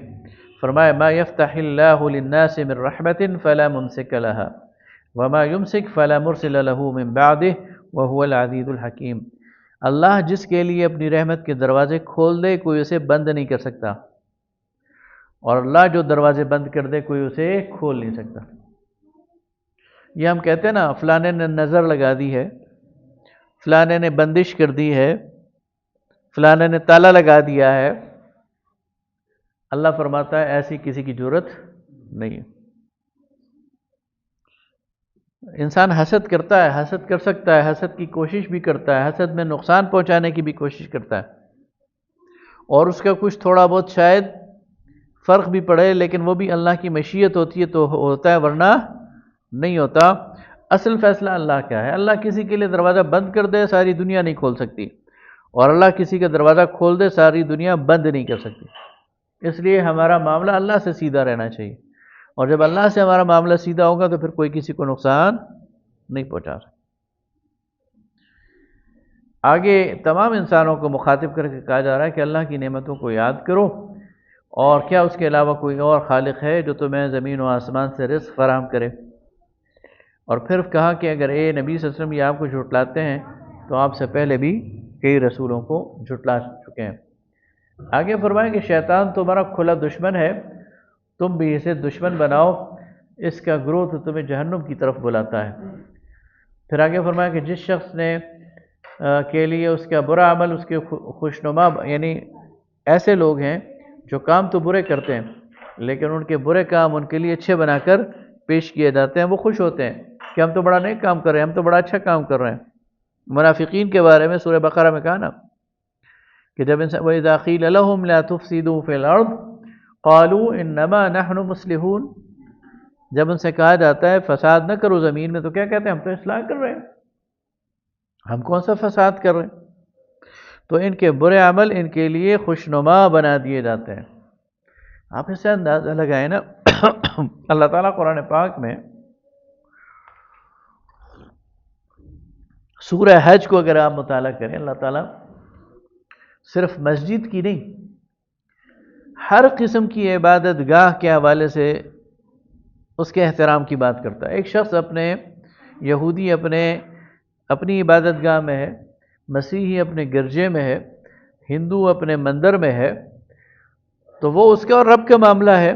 فرمایا ما یفتح اللہ للناس من رحمت فلا ممسک لها وما یمسک فلا مرسل له من بعده وهو العزیز الحکیم۔ اللہ جس کے لیے اپنی رحمت کے دروازے کھول دے کوئی اسے بند نہیں کر سکتا، اور اللہ جو دروازے بند کر دے کوئی اسے کھول نہیں سکتا۔ یہ ہم کہتے ہیں نا فلانے نے نظر لگا دی ہے، فلانے نے بندش کر دی ہے، فلانے نے تالا لگا دیا ہے، اللہ فرماتا ہے ایسی کسی کی جرت نہیں ہے۔ انسان حسد کرتا ہے، حسد کر سکتا ہے، حسد کی کوشش بھی کرتا ہے، حسد میں نقصان پہنچانے کی بھی کوشش کرتا ہے، اور اس کا کچھ تھوڑا بہت شاید فرق بھی پڑے، لیکن وہ بھی اللہ کی مشیت ہوتی ہے تو ہوتا ہے، ورنہ نہیں ہوتا۔ اصل فیصلہ اللہ کا ہے، اللہ کسی کے لیے دروازہ بند کر دے ساری دنیا نہیں کھول سکتی، اور اللہ کسی کا دروازہ کھول دے ساری دنیا بند نہیں کر سکتی۔ اس لیے ہمارا معاملہ اللہ سے سیدھا رہنا چاہیے، اور جب اللہ سے ہمارا معاملہ سیدھا ہوگا تو پھر کوئی کسی کو نقصان نہیں پہنچا سکتا۔ آگے تمام انسانوں کو مخاطب کر کے کہا جا رہا ہے کہ اللہ کی نعمتوں کو یاد کرو، اور کیا اس کے علاوہ کوئی اور خالق ہے جو تمہیں زمین و آسمان سے رزق فراہم کرے؟ اور پھر کہا کہ اگر اے نبی صلی اللہ علیہ وسلم یہ آپ کو جھٹلاتے ہیں تو آپ سے پہلے بھی کئی رسولوں کو جھٹلا چکے ہیں۔ آگے فرمایا کہ شیطان تمہارا کھلا دشمن ہے، تم بھی اسے دشمن بناؤ، اس کا گروہ تو تمہیں جہنم کی طرف بلاتا ہے۔ پھر آگے فرمایا کہ جس شخص نے کے لیے اس کا برا عمل اس کے خوشنما، یعنی ایسے لوگ ہیں جو کام تو برے کرتے ہیں لیکن ان کے برے کام ان کے لیے اچھے بنا کر پیش کیے جاتے ہیں، وہ خوش ہوتے ہیں کہ ہم تو بڑا نیک کام کر رہے ہیں، ہم تو بڑا اچھا کام کر رہے ہیں۔ منافقین کے بارے میں سورہ بقرہ میں کہا نا کہ جب انسان وَإِذَا قِيلَ لَهُمْ لَا تُفْسِدُوا فِي الْأَرْضِ قَالُوا إِنَّمَا نَحْنُ مُصْلِحُونَ، جب ان سے کہا جاتا ہے فساد نہ کرو زمین میں، تو کیا کہتے ہیں؟ ہم تو اصلاح کر رہے ہیں، ہم کون سا فساد کر رہے ہیں؟ تو ان کے برے عمل ان کے لیے خوشنما بنا دیے جاتے ہیں۔ آپ اس سے اندازہ لگائیں نا اللہ تعالیٰ قرآن پاک میں سورہ حج کو اگر آپ مطالعہ کریں، اللہ تعالیٰ صرف مسجد کی نہیں، ہر قسم کی عبادت گاہ کے حوالے سے اس کے احترام کی بات کرتا ہے۔ ایک شخص یہودی اپنی عبادت گاہ میں ہے، مسیحی اپنے گرجے میں ہے، ہندو اپنے مندر میں ہے، تو وہ اس کا اور رب کا معاملہ ہے۔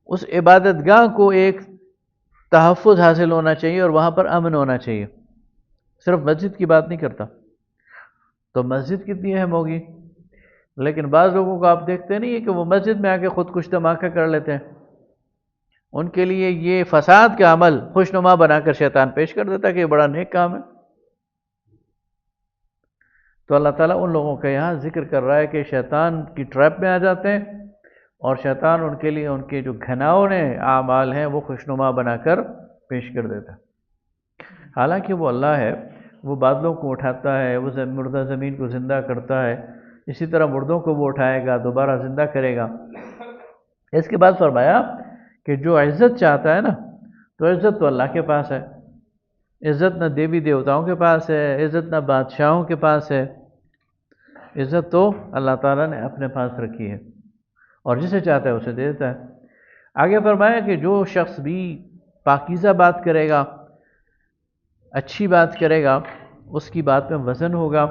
اس عبادت گاہ کو ایک تحفظ حاصل ہونا چاہیے اور وہاں پر امن ہونا چاہیے، صرف مسجد کی بات نہیں کرتا۔ تو مسجد کتنی اہم ہوگی، لیکن بعض لوگوں کو آپ دیکھتے نہیں ہیں کہ وہ مسجد میں آ کے خود کش دھماکہ کر لیتے ہیں، ان کے لیے یہ فساد کا عمل خوشنما بنا کر شیطان پیش کر دیتا ہے کہ یہ بڑا نیک کام ہے۔ تو اللہ تعالیٰ ان لوگوں کا یہاں ذکر کر رہا ہے کہ شیطان کی ٹریپ میں آ جاتے ہیں، اور شیطان ان کے لیے ان کے جو گھناؤنے اعمال ہیں وہ خوشنما بنا کر پیش کر دیتا ہے۔ حالانکہ وہ اللہ ہے، وہ بادلوں کو اٹھاتا ہے، وہ مردہ زمین کو زندہ کرتا ہے، اسی طرح مردوں کو وہ اٹھائے گا، دوبارہ زندہ کرے گا۔ اس کے بعد فرمایا کہ جو عزت چاہتا ہے نا، تو عزت تو اللہ کے پاس ہے، عزت نہ دیوی دیوتاؤں کے پاس ہے، عزت نہ بادشاہوں کے پاس ہے، عزت تو اللہ تعالیٰ نے اپنے پاس رکھی ہے، اور جسے چاہتا ہے اسے دے دیتا ہے۔ آگے فرمایا کہ جو شخص بھی پاکیزہ بات کرے گا، اچھی بات کرے گا، اس کی بات میں وزن ہوگا،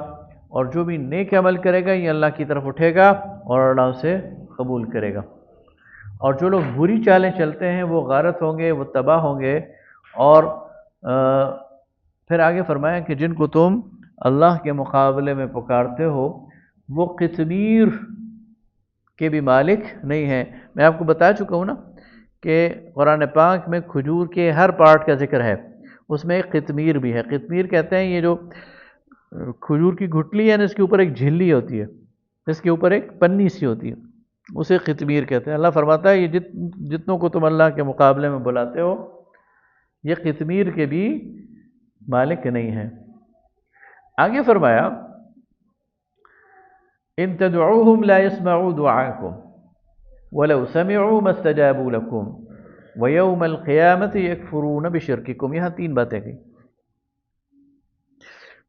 اور جو بھی نیک عمل کرے گا یہ اللہ کی طرف اٹھے گا اور اللہ اسے قبول کرے گا۔ اور جو لوگ بری چالیں چلتے ہیں وہ غارت ہوں گے، وہ تباہ ہوں گے۔ اور پھر آگے فرمایا کہ جن کو تم اللہ کے مقابلے میں پکارتے ہو وہ قطمیر کے بھی مالک نہیں ہیں۔ میں آپ کو بتا چکا ہوں نا کہ قرآن پاک میں کھجور کے ہر پارٹ کا ذکر ہے، اس میں ایک قطمیر بھی ہے۔ قطمیر کہتے ہیں یہ جو کھجور کی گھٹلی ہے نا، اس کے اوپر ایک جھلی ہوتی ہے، اس کے اوپر ایک پنی سی ہوتی ہے، اسے قطمیر کہتے ہیں۔ اللہ فرماتا ہے یہ جتنوں کو تم اللہ کے مقابلے میں بلاتے ہو یہ قطمیر کے بھی مالک نہیں ہیں۔ آگے فرمایا ان تدعوهم لا يسمعوا دعاءكم ولو سمعوا ما استجابوا لكم ويوم القيامة يكفرون بشرككم۔ یہاں 3 باتیں گئی۔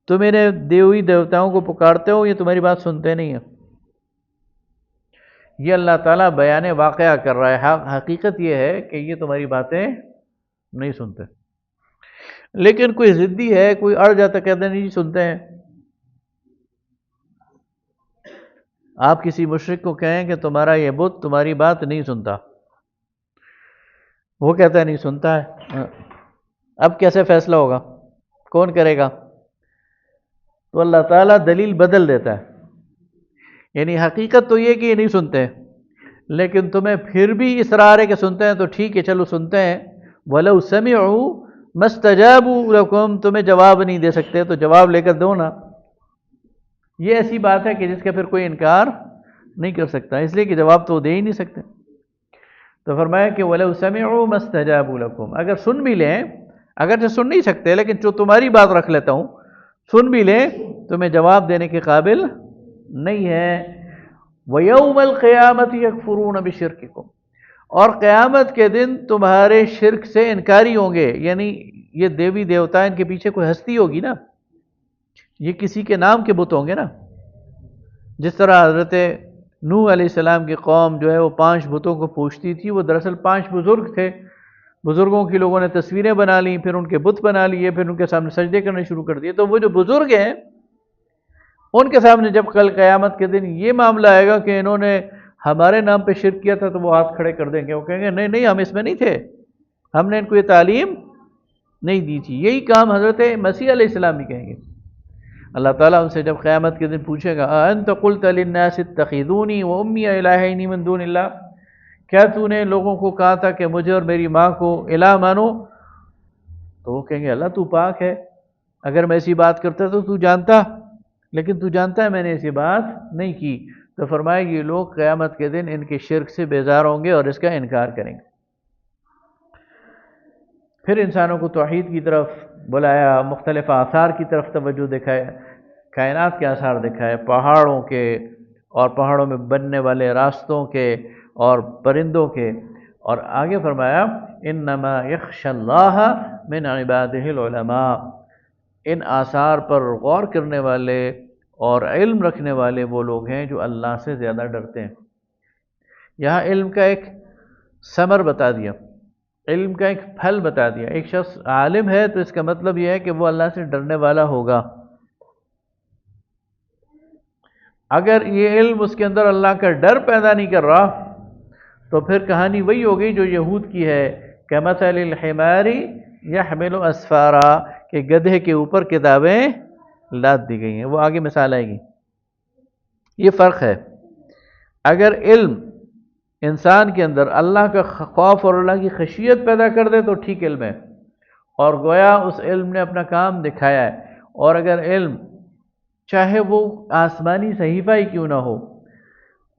تو میرے دیوی دیوتاؤں کو پکارتے ہو، یہ تمہاری بات سنتے نہیں ہیں۔ یہ اللہ تعالیٰ بیان واقعہ کر رہا ہے، حقیقت یہ ہے کہ یہ تمہاری باتیں نہیں سنتے۔ لیکن کوئی ضدی ہے، کوئی اڑ جاتا کہتے ہیں نہیں سنتے ہیں۔ آپ کسی مشرک کو کہیں کہ تمہارا یہ بت تمہاری بات نہیں سنتا، وہ کہتا ہے نہیں سنتا ہے، اب کیسے فیصلہ ہوگا، کون کرے گا؟ تو اللہ تعالیٰ دلیل بدل دیتا ہے، یعنی حقیقت تو یہ کہ یہ نہیں سنتے، لیکن تمہیں پھر بھی اصرار ہے کہ سنتے ہیں، تو ٹھیک ہے چلو سنتے ہیں۔ وَلَوْ سَمِعُوا مَا اسْتَجَابُوا لَكُمْ، تمہیں جواب نہیں دے سکتے تو جواب لے کر دو نا۔ یہ ایسی بات ہے کہ جس کا پھر کوئی انکار نہیں کر سکتا، اس لیے کہ جواب تو دے ہی نہیں سکتے۔ تو فرمایا کہ وَلَوْ سَمِعُوا مَا اسْتَجَابُوا لَكُمْ، اگر سن بھی لیں، اگرچہ سن نہیں سکتے لیکن جو تمہاری بات رکھ لیتا ہوں، سن بھی لیں، تمہیں جواب دینے کے قابل نہیں ہے۔ وَيَوْمَ الْقِيَامَةِ يَكْفُرُونَ بِشِرْكِكُمْ، اور قیامت کے دن تمہارے شرک سے انکاری ہوں گے، یعنی یہ دیوی دیوتا ان کے پیچھے کوئی ہستی ہوگی نا، یہ کسی کے نام کے بت ہوں گے نا۔ جس طرح حضرت نوح علیہ السلام کی قوم جو ہے وہ 5 بتوں کو پوجتی تھی، وہ دراصل 5 بزرگ تھے، بزرگوں کی لوگوں نے تصویریں بنا لیں، پھر ان کے بت بنا لیے، پھر ان کے سامنے سجدے کرنے شروع کر دیے۔ تو وہ جو بزرگ ہیں ان کے سامنے جب کل قیامت کے دن یہ معاملہ آئے گا کہ انہوں نے ہمارے نام پہ شرک کیا تھا، تو وہ ہاتھ کھڑے کر دیں گے، وہ کہیں گے نہیں نہیں ہم اس میں نہیں تھے، ہم نے ان کو یہ تعلیم نہیں دی تھی۔ یہی کام حضرت مسیح علیہ السلام بھی کہیں گے۔ اللہ تعالیٰ ان سے جب قیامت کے دن پوچھے گا اَأَنْتَ قُلْتَ لِلنَّاسِ اتَّخِذُونِي وَأُمِّيَ إِلَٰهَيْنِ مِن دُونِ اللَّهِ، کیا تو نے لوگوں کو کہا تھا کہ مجھے اور میری ماں کو الہ مانو؟ تو وہ کہیں گے اللہ تو پاک ہے، اگر میں ایسی بات کرتا تو جانتا، لیکن تو جانتا ہے میں نے ایسی بات نہیں کی۔ تو فرمایا یہ لوگ قیامت کے دن ان کے شرک سے بیزار ہوں گے اور اس کا انکار کریں گے۔ پھر انسانوں کو توحید کی طرف بلایا، مختلف آثار کی طرف توجہ دکھائے، کائنات کے آثار دکھائے، پہاڑوں کے اور پہاڑوں میں بننے والے راستوں کے اور پرندوں کے، اور آگے فرمایا انما یخشی اللہ من عبادہ العلماء، ان آثار پر غور کرنے والے اور علم رکھنے والے وہ لوگ ہیں جو اللہ سے زیادہ ڈرتے ہیں۔ یہاں علم کا ایک ثمر بتا دیا، علم کا ایک پھل بتا دیا۔ ایک شخص عالم ہے تو اس کا مطلب یہ ہے کہ وہ اللہ سے ڈرنے والا ہوگا۔ اگر یہ علم اس کے اندر اللہ کا ڈر پیدا نہیں کر رہا تو پھر کہانی وہی ہو گئی جو یہود کی ہے، کمثل الحمار یحمل اسفارا، کہ گدھے کے اوپر کتابیں لاد دی گئی ہیں۔ وہ آگے مثال آئے گی۔ یہ فرق ہے، اگر علم انسان کے اندر اللہ کا خوف اور اللہ کی خشیت پیدا کر دے تو ٹھیک علم ہے، اور گویا اس علم نے اپنا کام دکھایا ہے۔ اور اگر علم چاہے وہ آسمانی صحیفہ ہی کیوں نہ ہو،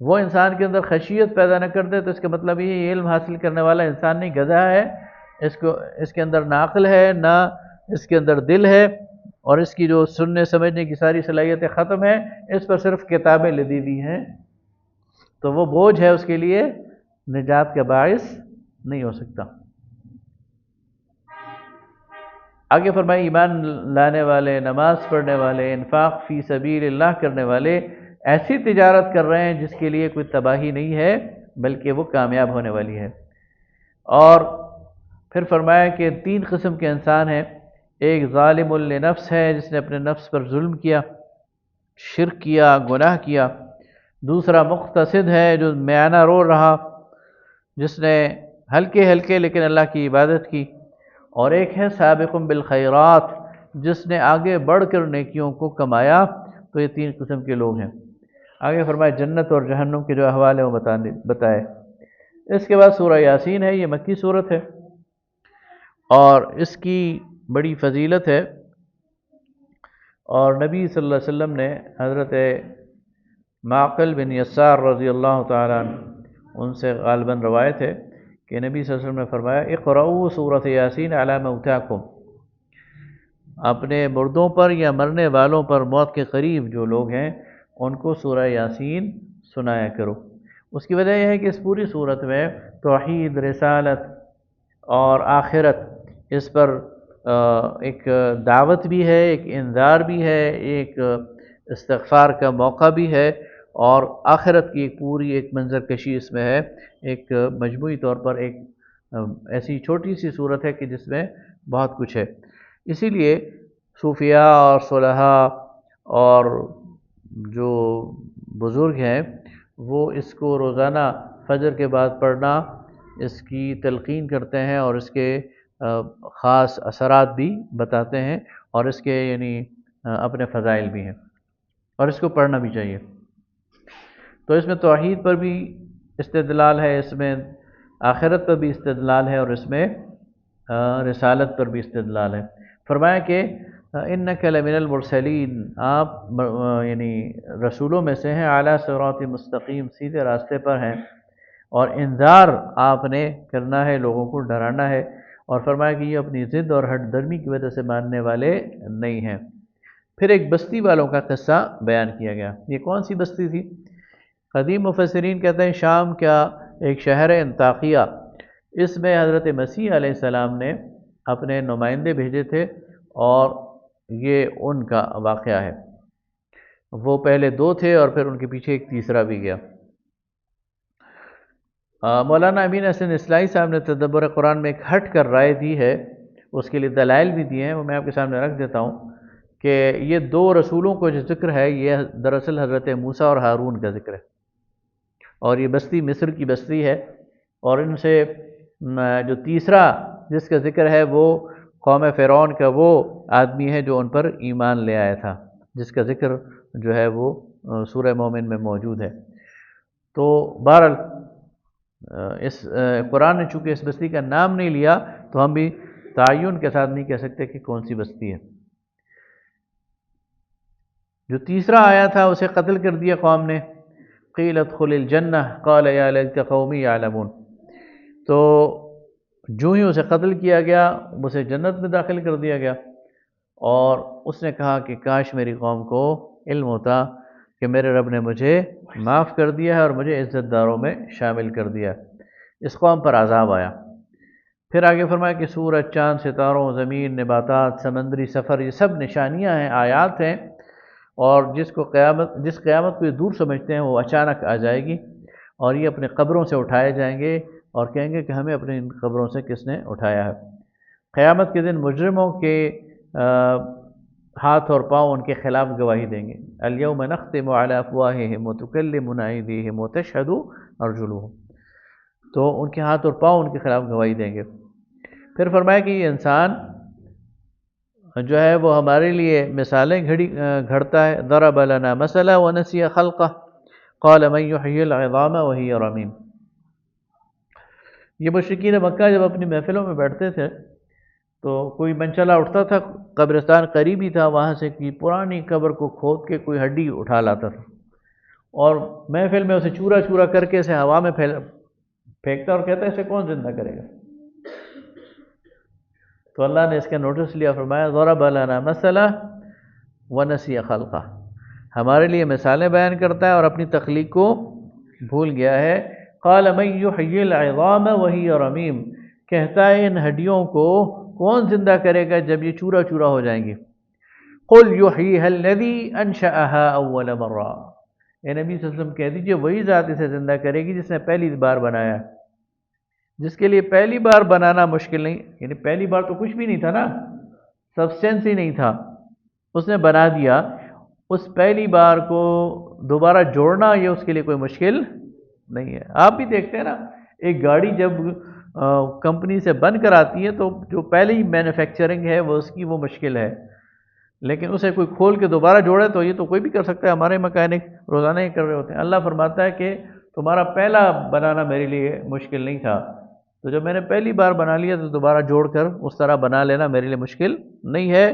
وہ انسان کے اندر خشیت پیدا نہ کر دے تو اس کا مطلب یہ علم حاصل کرنے والا انسان نہیں، گدھا ہے، اس کے اندر نہ عقل ہے نہ اس کے اندر دل ہے، اور اس کی جو سننے سمجھنے کی ساری صلاحیتیں ختم ہیں، اس پر صرف کتابیں لدی ہوئی ہیں، تو وہ بوجھ ہے اس کے لیے، نجات کا باعث نہیں ہو سکتا۔ آگے فرمائی ایمان لانے والے، نماز پڑھنے والے، انفاق فی سبیل اللہ کرنے والے ایسی تجارت کر رہے ہیں جس کے لیے کوئی تباہی نہیں ہے بلکہ وہ کامیاب ہونے والی ہے۔ اور پھر فرمایا کہ 3 قسم کے انسان ہیں، ایک ظالم لنفس ہے جس نے اپنے نفس پر ظلم کیا، شرک کیا، گناہ کیا۔ دوسرا مقتصد ہے جو میانہ رو رہا، جس نے ہلکے ہلکے لیکن اللہ کی عبادت کی۔ اور ایک ہے سابق بالخیرات، جس نے آگے بڑھ کر نیکیوں کو کمایا۔ تو یہ 3 قسم کے لوگ ہیں۔ آگے فرمایا جنت اور جہنم کے جو احوال ہیں وہ بتائے۔ اس کے بعد سورہ یاسین ہے، یہ مکی صورت ہے اور اس کی بڑی فضیلت ہے، اور نبی صلی اللہ علیہ وسلم نے حضرت معقل بن یسار رضی اللہ تعالیٰ عنہ، ان سے غالباً روایت ہے کہ نبی صلی اللہ علیہ وسلم نے فرمایا اقرؤوا سورۃ یاسین علی موتاکم، اپنے مردوں پر یا مرنے والوں پر، موت کے قریب جو لوگ ہیں ان کو سورہ یاسین سنایا کرو۔ اس کی وجہ یہ ہے کہ اس پوری صورت میں توحید، رسالت اور آخرت، اس پر ایک دعوت بھی ہے، ایک انذار بھی ہے، ایک استغفار کا موقع بھی ہے، اور آخرت کی ایک پوری ایک منظر کشی اس میں ہے۔ ایک مجموعی طور پر ایک ایسی چھوٹی سی صورت ہے کہ جس میں بہت کچھ ہے۔ اسی لیے صوفیاء اور صلحاء اور جو بزرگ ہیں وہ اس کو روزانہ فجر کے بعد پڑھنا، اس کی تلقین کرتے ہیں اور اس کے خاص اثرات بھی بتاتے ہیں، اور اس کے یعنی اپنے فضائل بھی ہیں، اور اس کو پڑھنا بھی چاہیے۔ تو اس میں توحید پر بھی استدلال ہے، اس میں آخرت پر بھی استدلال ہے، اور اس میں رسالت پر بھی استدلال ہے۔ فرمایا کہ انک لمن المرسلین، آپ یعنی رسولوں میں سے ہیں، اعلیٰ صراط مستقیم، سیدھے راستے پر ہیں، اور انذار آپ نے کرنا ہے، لوگوں کو ڈرانا ہے۔ اور فرمایا کہ یہ اپنی ضد اور ہٹ درمی کی وجہ سے ماننے والے نہیں ہیں۔ پھر ایک بستی والوں کا قصہ بیان کیا گیا۔ یہ کون سی بستی تھی؟ قدیم مفسرین کہتے ہیں شام کا ایک شہر ہے انطاکیہ، اس میں حضرت مسیح علیہ السلام نے اپنے نمائندے بھیجے تھے، اور یہ ان کا واقعہ ہے۔ وہ پہلے 2 تھے اور پھر ان کے پیچھے ایک تیسرا بھی گیا۔ مولانا امین حسن اصلاحی صاحب نے تدبر قرآن میں ایک ہٹ کر رائے دی ہے، اس کے لیے دلائل بھی دیے ہیں، وہ میں آپ کے سامنے رکھ دیتا ہوں کہ یہ 2 رسولوں کو جو ذکر ہے یہ دراصل حضرت موسیٰ اور ہارون کا ذکر ہے، اور یہ بستی مصر کی بستی ہے، اور ان سے جو تیسرا جس کا ذکر ہے وہ قوم فرعون کا وہ آدمی ہے جو ان پر ایمان لے آیا تھا، جس کا ذکر جو ہے وہ سورہ مومن میں موجود ہے۔ تو بہرحال اس قرآن نے چونکہ اس بستی کا نام نہیں لیا تو ہم بھی تعین کے ساتھ نہیں کہہ سکتے کہ کون سی بستی ہے۔ جو تیسرا آیا تھا اسے قتل کر دیا قوم نے، قیل ادخل الجنہ قال یا لیت قومی یعلمون، تو جو ہی اسے قتل کیا گیا اسے جنت میں داخل کر دیا گیا، اور اس نے کہا کہ کاش میری قوم کو علم ہوتا کہ میرے رب نے مجھے معاف کر دیا ہے اور مجھے عزت داروں میں شامل کر دیا۔ اس قوم پر عذاب آیا۔ پھر آگے فرمایا کہ سورج، چاند، ستاروں، زمین، نباتات، سمندری سفر، یہ سب نشانیاں ہیں، آیات ہیں، اور جس قیامت کو یہ دور سمجھتے ہیں وہ اچانک آ جائے گی، اور یہ اپنے قبروں سے اٹھائے جائیں گے اور کہیں گے کہ ہمیں اپنے ان قبروں سے کس نے اٹھایا ہے۔ قیامت کے دن مجرموں کے ہاتھ اور پاؤں ان کے خلاف گواہی دیں گے۔ الیوم نختم علی افواہہم وتکلمنا ایدیہم وتشہد ارجلہم، تو ان کے ہاتھ اور پاؤں ان کے خلاف گواہی دیں گے۔ پھر فرمایا کہ یہ انسان جو ہے وہ ہمارے لیے مثالیں گھڑتا ہے، ضرب لنا مثلا ونسی خلقہ قال من یحیی العظام وہی رمیم۔ یہ مشرکین مکہ جب اپنی محفلوں میں بیٹھتے تھے تو کوئی منچلا اٹھتا تھا، قبرستان قریبی تھا، وہاں سے کی پرانی قبر کو کھود کے کوئی ہڈی اٹھا لاتا تھا اور محفل میں اسے چورا چورا کر کے اسے ہوا میں پھینکتا اور کہتا ہے اسے کون زندہ کرے گا؟ تو اللہ نے اس کا نوٹس لیا، فرمایا ضرب لنا مثلا ونسی خلقہ، ہمارے لیے مثالیں بیان کرتا ہے اور اپنی تخلیق کو بھول گیا ہے۔ قال من یحیی العظام وہی رمیم، کہتا ہے ان ہڈیوں کو کون زندہ کرے گا جب یہ چورا چورا ہو جائیں گی۔ قل یحییھا الذی انشأھا اول مرہ، اے نبی صلی اللہ علیہ وسلم کہہ دیجئے وہی ذات اسے زندہ کرے گی جس نے پہلی بار بنایا ہے، جس کے لیے پہلی بار بنانا مشکل نہیں، یعنی پہلی بار تو کچھ بھی نہیں تھا نا، سبسٹینس ہی نہیں تھا، اس نے بنا دیا، اس پہلی بار کو دوبارہ جوڑنا یہ اس کے لیے کوئی مشکل نہیں ہے۔ آپ بھی دیکھتے ہیں نا، ایک گاڑی جب کمپنی سے بن کر آتی ہے تو جو پہلی مینوفیکچرنگ ہے وہ اس کی وہ مشکل ہے، لیکن اسے کوئی کھول کے دوبارہ جوڑے تو یہ تو کوئی بھی کر سکتا ہے، ہمارے مکینک روزانہ ہی کر رہے ہوتے ہیں۔ اللہ فرماتا ہے کہ تمہارا پہلا بنانا میرے لیے مشکل نہیں تھا، تو جب میں نے پہلی بار بنا لیا تو دوبارہ جوڑ کر اس طرح بنا لینا میرے لیے مشکل نہیں ہے۔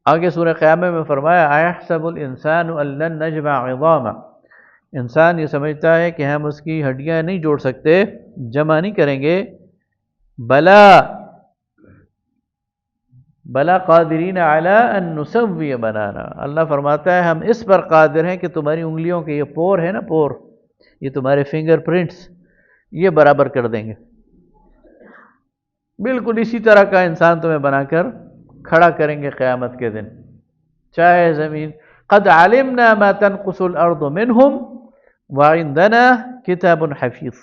آگے سورہ قیامہ میں فرمایا ایحسب الانسان ان لن نجمع عظامہ، انسان یہ سمجھتا ہے کہ ہم اس کی ہڈیاں نہیں جوڑ سکتے، جمع نہیں کریں گے، بلا قادرین علی ان نسوی بنانا، اللہ فرماتا ہے ہم اس پر قادر ہیں کہ تمہاری انگلیوں کے یہ پور ہے نا، پور، یہ تمہارے فنگر پرنٹس، یہ برابر کر دیں گے، بالکل اسی طرح کا انسان تمہیں بنا کر کھڑا کریں گے قیامت کے دن، چاہے زمین، قد علمنا ما تنقص الارض منہم وعندنا کتاب حفیظ،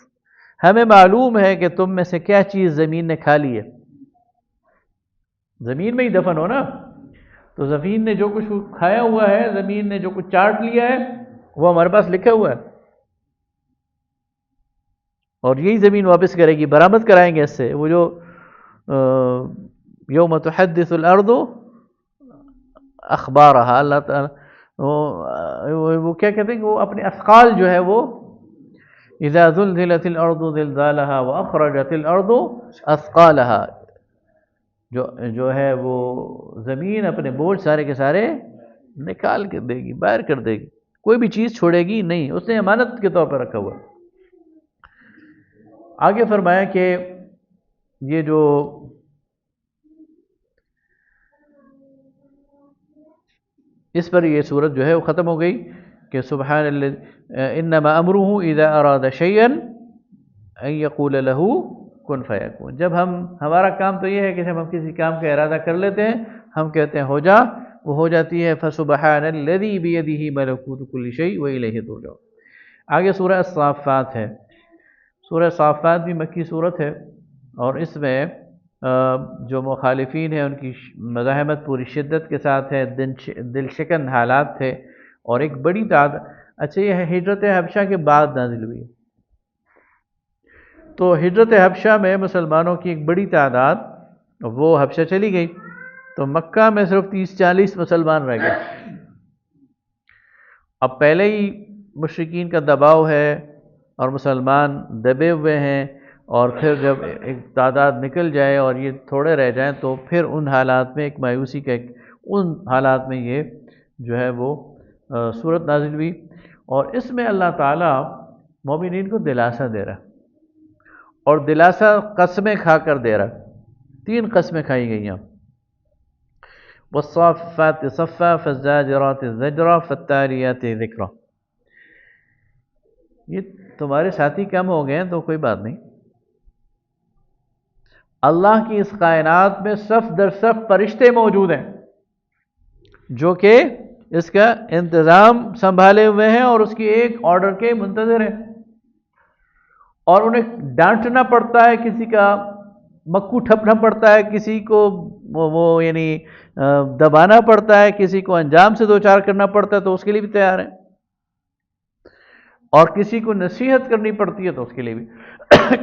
ہمیں معلوم ہے کہ تم میں سے کیا چیز زمین نے کھا لی ہے، زمین میں ہی دفن ہو نا، تو زمین نے جو کچھ کھایا ہوا ہے، زمین نے جو کچھ چاٹ لیا ہے وہ ہمارے پاس لکھا ہوا ہے، اور یہی زمین واپس کرے گی، برآمد کرائیں گے اس سے، وہ جو یوم تحدث الارض اخبارها، اللہ تعالیٰ وہ کیا کہتے ہیں کہ وہ اپنے اثقال جو ہے وہ اذا زلزلت الارض زلزالها واخرجت الارض اثقالها، جو ہے وہ زمین اپنے بوجھ سارے کے سارے نکال کے دے گی، باہر کر دے گی، کوئی بھی چیز چھوڑے گی نہیں، اس نے امانت کے طور پر رکھا ہوا۔ آگے فرمایا کہ یہ جو اس پر یہ صورت جو ہے وہ ختم ہو گئی کہ سبحان اللہ انما امرہ اذا اراد شیئا ان یقول له کن فیکون، جب ہمارا کام تو یہ ہے کہ جب ہم کسی کام کا ارادہ کر لیتے ہیں ہم کہتے ہیں ہو جا، وہ ہو جاتی ہے، فسبحان الذی بیدہ ملکوت کل شیء والیہ ترجعون۔ آگے سورہ الصافات ہے، سورہ صافات بھی مکی صورت ہے، اور اس میں جو مخالفین ہیں ان کی مزاحمت پوری شدت کے ساتھ ہے، دل شکن حالات تھے، اور ایک بڑی تعداد، اچھا یہ ہجرت حبشہ کے بعد نازل ہوئی، تو ہجرت حبشہ میں مسلمانوں کی ایک بڑی تعداد وہ حبشہ چلی گئی، تو مکہ میں صرف 30-40 مسلمان رہ گئے۔ اب پہلے ہی مشرکین کا دباؤ ہے اور مسلمان دبے ہوئے ہیں، اور پھر جب ایک تعداد نکل جائے اور یہ تھوڑے رہ جائیں تو پھر ان حالات میں ایک مایوسی کا ان حالات میں یہ جو ہے وہ صورت نازل ہوئی، اور اس میں اللہ تعالیٰ مومنین کو دلاسا دے رہا ہے، اور دلاسا قسمیں کھا کر دے رہا ہے۔ 3 قسمیں کھائی گئی ہیں، والصافات صفا فالزاجرات زجرا فالتالیات ذکرا۔ یہ تمہارے ساتھی کم ہو گئے ہیں تو کوئی بات نہیں، اللہ کی اس کائنات میں صف در صف فرشتے موجود ہیں جو کہ اس کا انتظام سنبھالے ہوئے ہیں اور اس کی ایک آرڈر کے منتظر ہیں، اور انہیں ڈانٹنا پڑتا ہے، کسی کا مکو ٹھپنا پڑتا ہے، کسی کو وہ یعنی دبانا پڑتا ہے، کسی کو انجام سے دوچار کرنا پڑتا ہے تو اس کے لیے بھی تیار ہیں، اور کسی کو نصیحت کرنی پڑتی ہے تو اس کے لیے بھی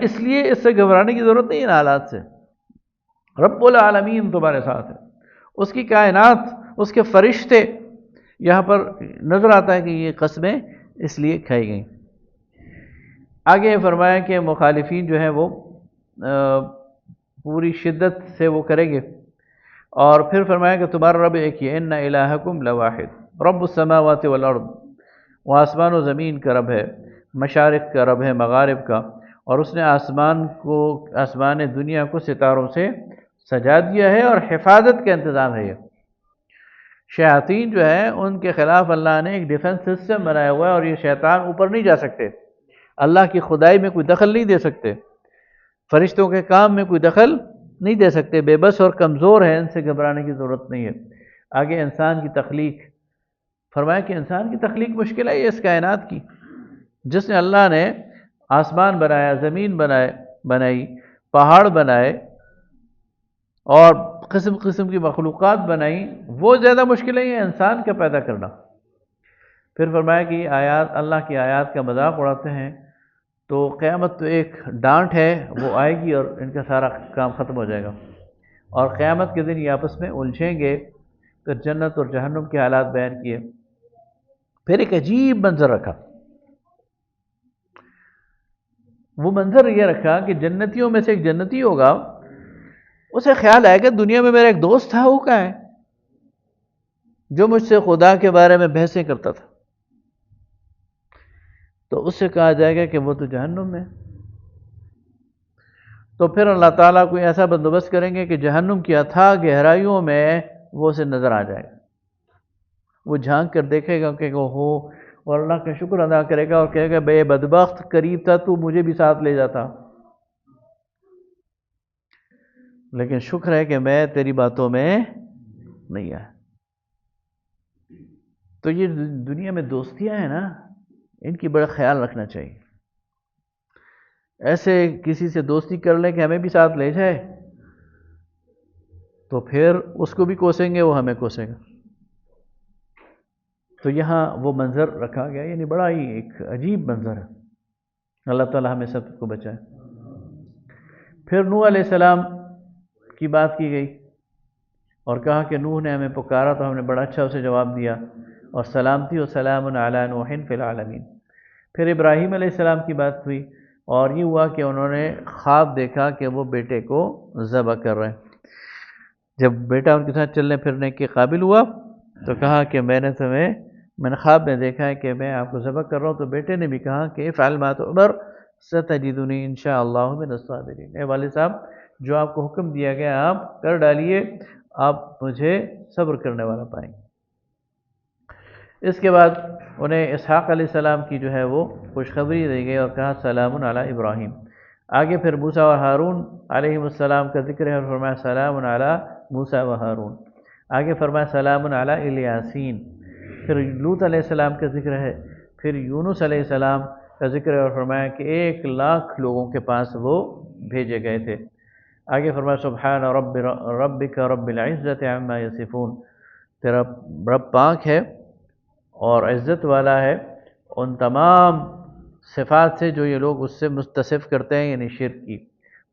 اس لیے اس سے گھبرانے کی ضرورت نہیں ان حالات سے۔ رب العالمین تمہارے ساتھ ہے، اس کی کائنات، اس کے فرشتے۔ یہاں پر نظر آتا ہے کہ یہ قسمیں اس لیے کھائی گئیں۔ آگے فرمایا کہ مخالفین جو ہیں وہ پوری شدت سے وہ کریں گے، اور پھر فرمایا کہ تمہارا رب ایک ہی ہے، ان الہکم لواحد رب السماوات والارض، وہ آسمان و زمین کا رب ہے، مشارق کا رب ہے، مغارب کا، اور اس نے آسمان دنیا کو ستاروں سے سجا دیا ہے، اور حفاظت کا انتظام ہے۔ یہ شیاطین جو ہے ان کے خلاف اللہ نے ایک ڈیفنس سسٹم بنایا ہوا ہے، اور یہ شیطان اوپر نہیں جا سکتے، اللہ کی خدائی میں کوئی دخل نہیں دے سکتے، فرشتوں کے کام میں کوئی دخل نہیں دے سکتے، بے بس اور کمزور ہیں، ان سے گھبرانے کی ضرورت نہیں ہے۔ آگے انسان کی تخلیق فرمایا کہ انسان کی تخلیق مشکل ہے اس کائنات کی، جس نے اللہ نے آسمان بنایا، زمین بنائی، پہاڑ بنائے، اور قسم قسم کی مخلوقات بنائی، وہ زیادہ مشکل ہے یہ انسان کا پیدا کرنا۔ پھر فرمایا کہ یہ آیات، اللہ کی آیات کا مذاق اڑاتے ہیں تو قیامت تو ایک ڈانٹ ہے، وہ آئے گی اور ان کا سارا کام ختم ہو جائے گا، اور قیامت کے دن یہ آپس میں الجھیں گے۔ پھر جنت اور جہنم کے حالات بیان کیے، پھر ایک عجیب منظر رکھا۔ وہ منظر یہ رکھا کہ جنتیوں میں سے ایک جنتی ہوگا، اسے خیال آئے کہ دنیا میں میرا ایک دوست تھا، وہ کہاں ہے، جو مجھ سے خدا کے بارے میں بحثیں کرتا تھا، تو اس سے کہا جائے گا کہ وہ تو جہنم میں۔ تو پھر اللہ تعالیٰ کوئی ایسا بندوبست کریں گے کہ جہنم کی اتھاہ گہرائیوں میں وہ اسے نظر آ جائے گا، وہ جھانک کر دیکھے گا کہ وہ ہو، اور اللہ کا شکر ادا کرے گا اور کہے گا بے بدبخت، قریب تھا تو مجھے بھی ساتھ لے جاتا، لیکن شکر ہے کہ میں تیری باتوں میں نہیں آیا۔ تو یہ دنیا میں دوستیاں ہیں نا، ان کی بڑا خیال رکھنا چاہیے۔ ایسے کسی سے دوستی کر لیں کہ ہمیں بھی ساتھ لے جائے تو پھر اس کو بھی کوسیں گے، وہ ہمیں کوسے گا۔ تو یہاں وہ منظر رکھا گیا، یعنی بڑا ہی ایک عجیب منظر ہے۔ اللہ تعالیٰ ہمیں سب کو بچائے۔ پھر نوح علیہ السلام کی بات کی گئی، اور کہا کہ نوح نے ہمیں پکارا تو ہم نے بڑا اچھا اسے جواب دیا، اور سلامتی و سلام علی نوح فی العالمین۔ پھر ابراہیم علیہ السلام کی بات ہوئی، اور یہ ہوا کہ انہوں نے خواب دیکھا کہ وہ بیٹے کو ذبح کر رہے ہیں۔ جب بیٹا ان کے ساتھ چلنے پھرنے کے قابل ہوا تو کہا کہ میں نے خواب میں دیکھا ہے کہ میں آپ کو ذبح کر رہا ہوں۔ تو بیٹے نے بھی کہا کہ افعل ما تؤمر ستجدنی ان شاء اللہ من الصابرین۔ اے والد صاحب، جو آپ کو حکم دیا گیا آپ کر ڈالیے، آپ مجھے صبر کرنے والا پائیں گے۔ اس کے بعد انہیں اسحاق علیہ السلام کی جو ہے وہ خوشخبری دی گئی، اور کہا سلام علی ابراہیم۔ آگے پھر موسیٰ و ہارون علیہ السلام کا ذکر ہے، اور فرمایا سلام علی موسیٰ و ہارون۔ آگے فرمایا سلام علی الیاسین۔ پھر لوط علیہ السلام کا ذکر ہے، پھر یونس علیہ السلام کا ذکر ہے، اور فرمایا کہ 1,00,000 لوگوں کے پاس وہ بھیجے گئے تھے۔ آگے فرمایا سبحان ربک رب العزت عما یصفون، تیرا رب پاک ہے اور عزت والا ہے ان تمام صفات سے جو یہ لوگ اس سے متصف کرتے ہیں، یعنی شرک کی۔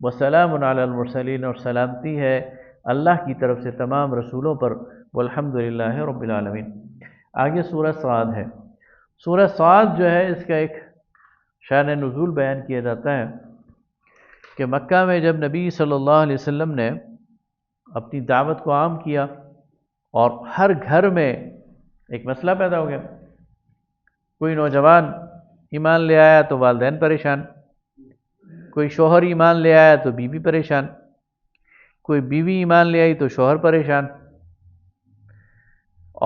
وسلام علی المرسلین، اور سلامتی ہے اللہ کی طرف سے تمام رسولوں پر، والحمد للہ رب العالمین۔ آگے سورہ صاد ہے۔ سورہ صاد جو ہے اس کا ایک شان نزول بیان کیا جاتا ہے کہ مکہ میں جب نبی صلی اللہ علیہ وسلم نے اپنی دعوت کو عام کیا اور ہر گھر میں ایک مسئلہ پیدا ہو گیا، کوئی نوجوان ایمان لے آیا تو والدین پریشان، کوئی شوہر ایمان لے آیا تو بیوی پریشان، کوئی بیوی ایمان لے آئی تو شوہر پریشان،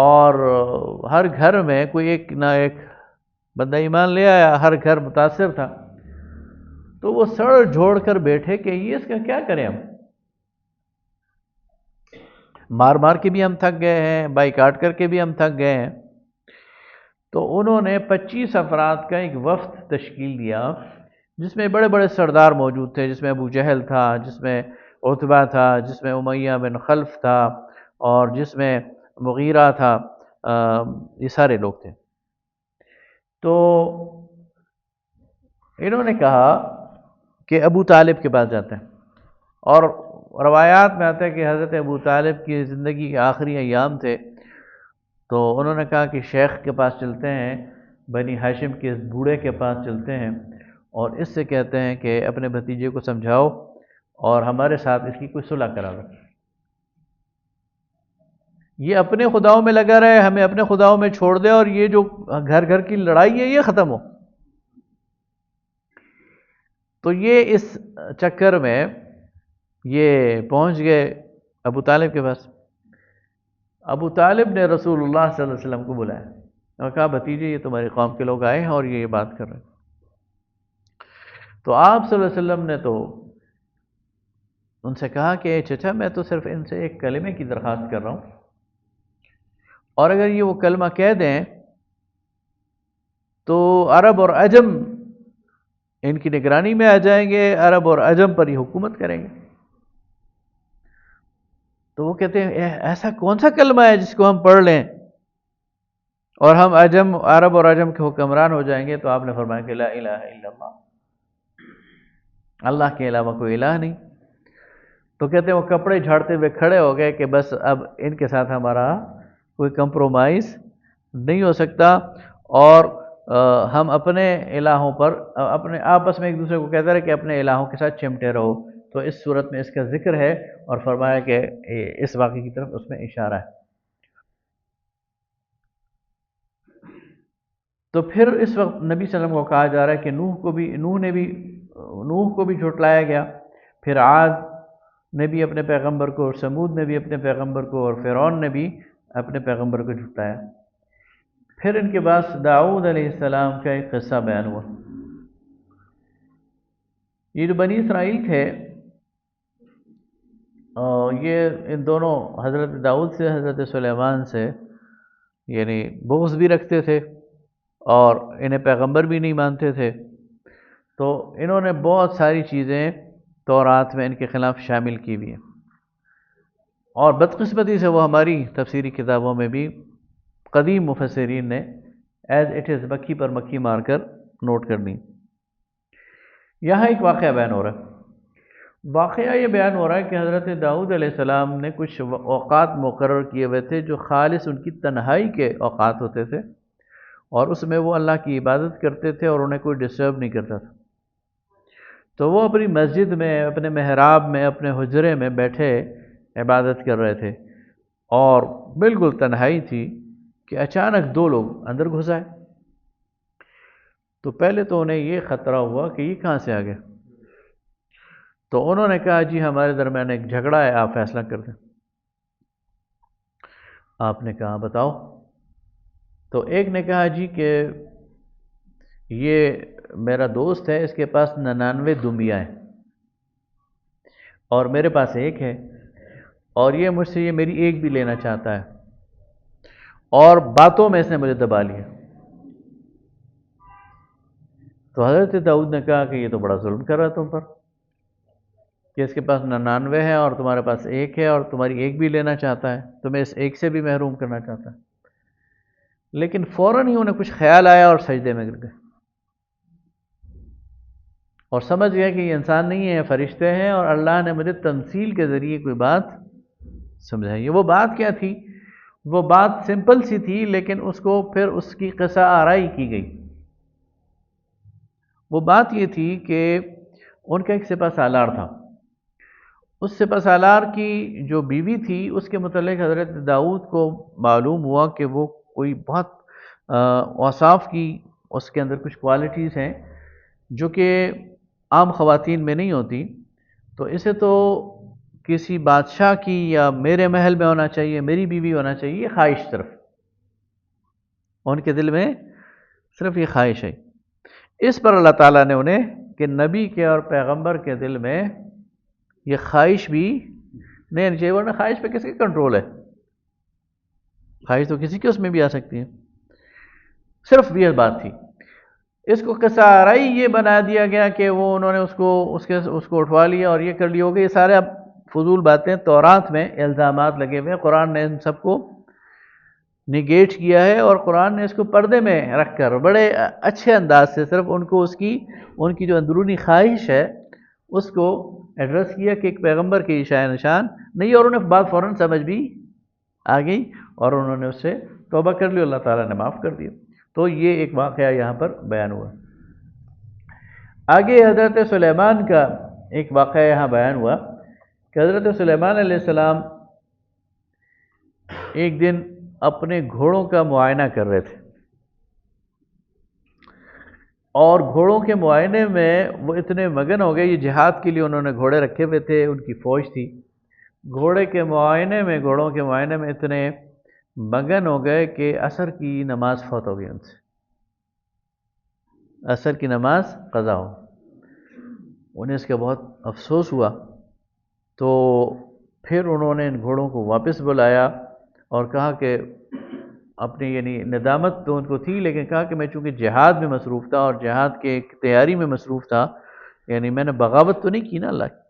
اور ہر گھر میں کوئی ایک نہ ایک بندہ ایمان لے آیا، ہر گھر متاثر تھا۔ تو وہ سڑ جھوڑ کر بیٹھے کہ یہ اس کا کیا کریں، ہم مار مار کے بھی ہم تھک گئے ہیں، بائیکاٹ کر کے بھی ہم تھک گئے ہیں۔ تو انہوں نے 25 افراد کا ایک وفد تشکیل دیا، جس میں بڑے بڑے سردار موجود تھے، جس میں ابو جہل تھا، جس میں عتبہ تھا، جس میں امیہ بن خلف تھا، اور جس میں مغیرہ تھا، یہ سارے لوگ تھے۔ تو انہوں نے کہا کہ ابو طالب کے پاس جاتے ہیں، اور روایات میں آتا ہے کہ حضرت ابو طالب کی زندگی کے آخری ایام تھے، تو انہوں نے کہا کہ شیخ کے پاس چلتے ہیں، بنی ہاشم کے اس بوڑھے کے پاس چلتے ہیں، اور اس سے کہتے ہیں کہ اپنے بھتیجے کو سمجھاؤ اور ہمارے ساتھ اس کی کوئی صلح کرا دو، یہ اپنے خداؤں میں لگا رہے، ہمیں اپنے خداؤں میں چھوڑ دے، اور یہ جو گھر گھر کی لڑائی ہے یہ ختم ہو۔ تو یہ اس چکر میں یہ پہنچ گئے ابو طالب کے پاس۔ ابو طالب نے رسول اللہ صلی اللہ علیہ وسلم کو بلایا اور کہا بھتیجے یہ تمہاری قوم کے لوگ آئے ہیں اور یہ بات کر رہے ہیں۔ تو آپ صلی اللہ علیہ وسلم نے تو ان سے کہا کہ چچا میں تو صرف ان سے ایک کلمے کی درخواست کر رہا ہوں، اور اگر یہ وہ کلمہ کہہ دیں تو عرب اور عجم ان کی نگرانی میں آ جائیں گے، عرب اور عجم پر یہ حکومت کریں گے۔ تو وہ کہتے ہیں ایسا کون سا کلمہ ہے جس کو ہم پڑھ لیں اور ہم عرب اور عجم کے حکمران ہو جائیں گے؟ تو آپ نے فرمایا کہ لا الہ الا اللہ، اللہ کے علاوہ کوئی الہ نہیں۔ تو کہتے ہیں وہ کپڑے جھاڑتے ہوئے کھڑے ہو گئے کہ بس اب ان کے ساتھ ہمارا کوئی کمپرومائز نہیں ہو سکتا، اور ہم اپنے الہوں پر اپنے آپس میں ایک دوسرے کو کہتے رہے کہ اپنے الہوں کے ساتھ چمٹے رہو۔ تو اس صورت میں اس کا ذکر ہے، اور فرمایا کہ اس واقعے کی طرف اس میں اشارہ ہے۔ تو پھر اس وقت نبی صلی اللہ علیہ وسلم کو کہا جا رہا ہے کہ نوح کو بھی جھٹلایا گیا، پھر عاد نے بھی اپنے پیغمبر کو، اور سمود نے بھی اپنے پیغمبر کو، اور فرعون نے بھی اپنے پیغمبر کو جھٹلایا۔ پھر ان کے پاس داؤد علیہ السلام کا ایک قصہ بیان ہوا۔ یہ جو بنی اسرائیل تھے، یہ ان دونوں حضرت داؤد سے، حضرت سلیمان سے یعنی بغض بھی رکھتے تھے، اور انہیں پیغمبر بھی نہیں مانتے تھے۔ تو انہوں نے بہت ساری چیزیں تورات میں ان کے خلاف شامل کی ہوئی ہیں، اور بدقسمتی سے وہ ہماری تفسیری کتابوں میں بھی قدیم مفسرین نے ایز اٹ از مکھی پر مکھی مار کر نوٹ کر دی۔ یہاں ایک واقعہ بیان ہو رہا ہے۔ واقعہ یہ بیان ہو رہا ہے کہ حضرت داؤد علیہ السلام نے کچھ اوقات مقرر کیے ہوئے تھے جو خالص ان کی تنہائی کے اوقات ہوتے تھے، اور اس میں وہ اللہ کی عبادت کرتے تھے اور انہیں کوئی ڈسٹرب نہیں کرتا تھا۔ تو وہ اپنی مسجد میں، اپنے محراب میں، اپنے حجرے میں بیٹھے عبادت کر رہے تھے، اور بالکل تنہائی تھی کہ اچانک دو لوگ اندر گھس آئے۔ تو پہلے تو انہیں یہ خطرہ ہوا کہ یہ کہاں سے آ گئے، تو انہوں نے کہا جی ہمارے درمیان ایک جھگڑا ہے، آپ فیصلہ کر دیں۔ آپ نے کہا بتاؤ؟ تو ایک نے کہا جی کہ یہ میرا دوست ہے، اس کے پاس 99 دمبیاں ہیں اور میرے پاس ایک ہے، اور یہ مجھ سے یہ میری ایک بھی لینا چاہتا ہے، اور باتوں میں اس نے مجھے دبا لیا۔ تو حضرت داؤد نے کہا کہ یہ تو بڑا ظلم کر رہا ہے تم پر، کہ اس کے پاس 99 ہے اور تمہارے پاس ایک ہے، اور تمہاری ایک بھی لینا چاہتا ہے، تمہیں اس ایک سے بھی محروم کرنا چاہتا ہے۔ لیکن فوراً ہی انہیں کچھ خیال آیا اور سجدے میں گر گئے، اور سمجھ گئے کہ یہ انسان نہیں ہے، فرشتے ہیں، اور اللہ نے مجھے تمثیل کے ذریعے کوئی بات سمجھائی ہے۔ وہ بات کیا تھی؟ وہ بات سمپل سی تھی، لیکن اس کو پھر اس کی قصہ آرائی کی گئی، وہ بات یہ تھی کہ ان کا ایک سپہ سالار تھا، اس سپہ سالار کی جو بیوی تھی اس کے متعلق حضرت داؤد کو معلوم ہوا کہ وہ کوئی بہت اوصاف کی اس کے اندر کچھ کوالٹیز ہیں جو کہ عام خواتین میں نہیں ہوتی، تو اسے تو کسی بادشاہ کی یا میرے محل میں ہونا چاہیے، میری بیوی ہونا چاہیے، یہ خواہش صرف ان کے دل میں صرف یہ خواہش ہے۔ اس پر اللہ تعالیٰ نے انہیں کہ نبی کے اور پیغمبر کے دل میں یہ خواہش بھی نہیں آنی چاہیے، ورنہ خواہش پہ کس کا کنٹرول ہے؟ خواہش تو کسی کے اس میں بھی آ سکتی ہے، صرف یہ بات تھی۔ اس کو قصارائی یہ بنا دیا گیا کہ وہ انہوں نے اس کو اٹھوا لیا اور یہ کر لیا ہوگا، یہ سارے اب فضول باتیں، تورات میں الزامات لگے ہوئے ہیں، قرآن نے ان سب کو نگیٹ کیا ہے، اور قرآن نے اس کو پردے میں رکھ کر بڑے اچھے انداز سے صرف ان کو ان کی جو اندرونی خواہش ہے اس کو ایڈریس کیا کہ ایک پیغمبر کی شان نشان نہیں، اور انہیں بات فوراً سمجھ بھی آ گئی اور انہوں نے اس سے توبہ کر لی، اللہ تعالیٰ نے معاف کر دیا۔ تو یہ ایک واقعہ یہاں پر بیان ہوا۔ آگے حضرت سلیمان کا ایک واقعہ یہاں بیان ہوا کہ حضرت سلیمان علیہ السلام ایک دن اپنے گھوڑوں کا معائنہ کر رہے تھے، اور گھوڑوں کے معائنے میں وہ اتنے مگن ہو گئے، یہ جہاد کے لیے انہوں نے گھوڑے رکھے ہوئے تھے، ان کی فوج تھی، گھوڑوں کے معائنے میں اتنے مگن ہو گئے کہ عصر کی نماز فوت ہو گئی، ان سے عصر کی نماز قضا ہو۔ انہیں اس کا بہت افسوس ہوا، تو پھر انہوں نے ان گھوڑوں کو واپس بلایا اور کہا کہ اپنی یعنی ندامت تو ان کو تھی، لیکن کہا کہ میں چونکہ جہاد میں مصروف تھا اور جہاد کے تیاری میں مصروف تھا، یعنی میں نے بغاوت تو نہیں کی نا اللہ کی،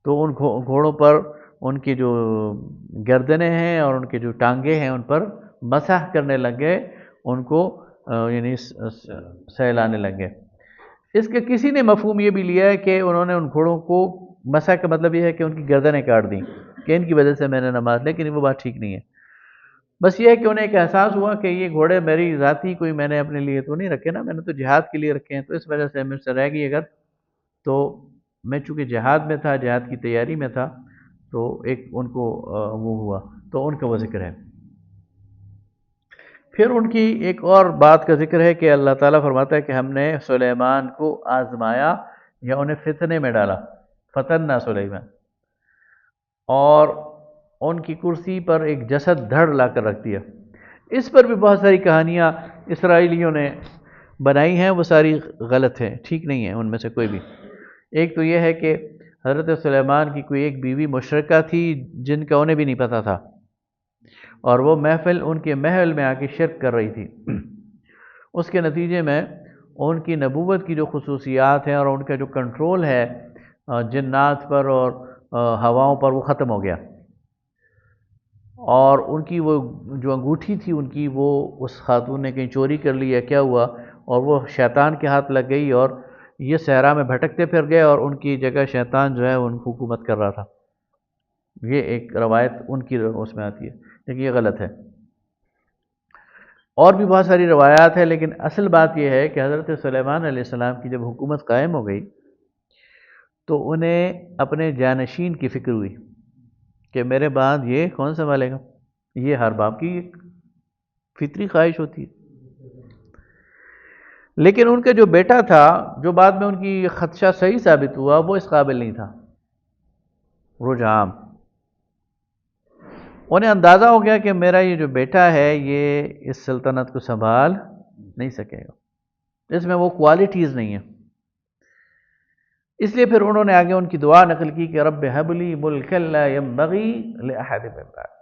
تو ان گھوڑوں پر ان کی جو گردنیں ہیں اور ان کے جو ٹانگیں ہیں ان پر مسح کرنے لگے، ان کو یعنی سہلانے لگے۔ اس کے کسی نے مفہوم یہ بھی لیا ہے کہ انہوں نے ان گھوڑوں کو مسح کا مطلب یہ ہے کہ ان کی گردنیں کاٹ دیں کہ ان کی وجہ سے میں نے نماز، لیکن وہ بات ٹھیک نہیں ہے۔ بس یہ ہے کہ انہیں ایک احساس ہوا کہ یہ گھوڑے میری ذاتی کوئی میں نے اپنے لیے تو نہیں رکھے نا، میں نے تو جہاد کے لیے رکھے ہیں، تو اس وجہ سے مجھ سے رہ گئی اگر، تو میں چونکہ جہاد میں تھا، جہاد کی تیاری میں تھا، تو ایک ان کو وہ ہوا، تو ان کا وہ ذکر ہے۔ پھر ان کی ایک اور بات کا ذکر ہے کہ اللہ تعالیٰ فرماتا ہے کہ ہم نے سلیمان کو آزمایا یا انہیں فتنے میں ڈالا، فتنہ سلیمان، اور ان کی کرسی پر ایک جسد دھڑ لا کر رکھ دیا۔ اس پر بھی بہت ساری کہانیاں اسرائیلیوں نے بنائی ہیں، وہ ساری غلط ہیں، ٹھیک نہیں ہیں ان میں سے کوئی بھی۔ ایک تو یہ ہے کہ حضرت سلیمان کی کوئی ایک بیوی مشرکہ تھی جن کا انہیں بھی نہیں پتہ تھا، اور وہ محفل ان کے محل میں آ کے شرک کر رہی تھی، اس کے نتیجے میں ان کی نبوت کی جو خصوصیات ہیں اور ان کا جو کنٹرول ہے جنات پر اور ہواؤں پر، وہ ختم ہو گیا، اور ان کی وہ جو انگوٹھی تھی ان کی، وہ اس خاتون نے کہیں چوری کر لی یا کیا ہوا، اور وہ شیطان کے ہاتھ لگ گئی اور یہ صحرا میں بھٹکتے پھر گئے، اور ان کی جگہ شیطان جو ہے ان کو حکومت کر رہا تھا۔ یہ ایک روایت ان کی اس میں آتی ہے، لیکن یہ غلط ہے۔ اور بھی بہت ساری روایات ہیں، لیکن اصل بات یہ ہے کہ حضرت سلیمان علیہ السلام کی جب حکومت قائم ہو گئی تو انہیں اپنے جانشین کی فکر ہوئی کہ میرے بعد یہ کون سنبھالے گا، یہ ہر باپ کی ایک فطری خواہش ہوتی ہے۔ لیکن ان کا جو بیٹا تھا، جو بعد میں ان کی خدشہ صحیح ثابت ہوا، وہ اس قابل نہیں تھا، رجحام۔ انہیں اندازہ ہو گیا کہ میرا یہ جو بیٹا ہے یہ اس سلطنت کو سنبھال نہیں سکے گا، اس میں وہ کوالٹیز نہیں ہیں۔ اس لیے پھر انہوں نے آگے ان کی دعا نقل کی کہ رب ہب لی ملکا لا ينبغی لأحد من بعد،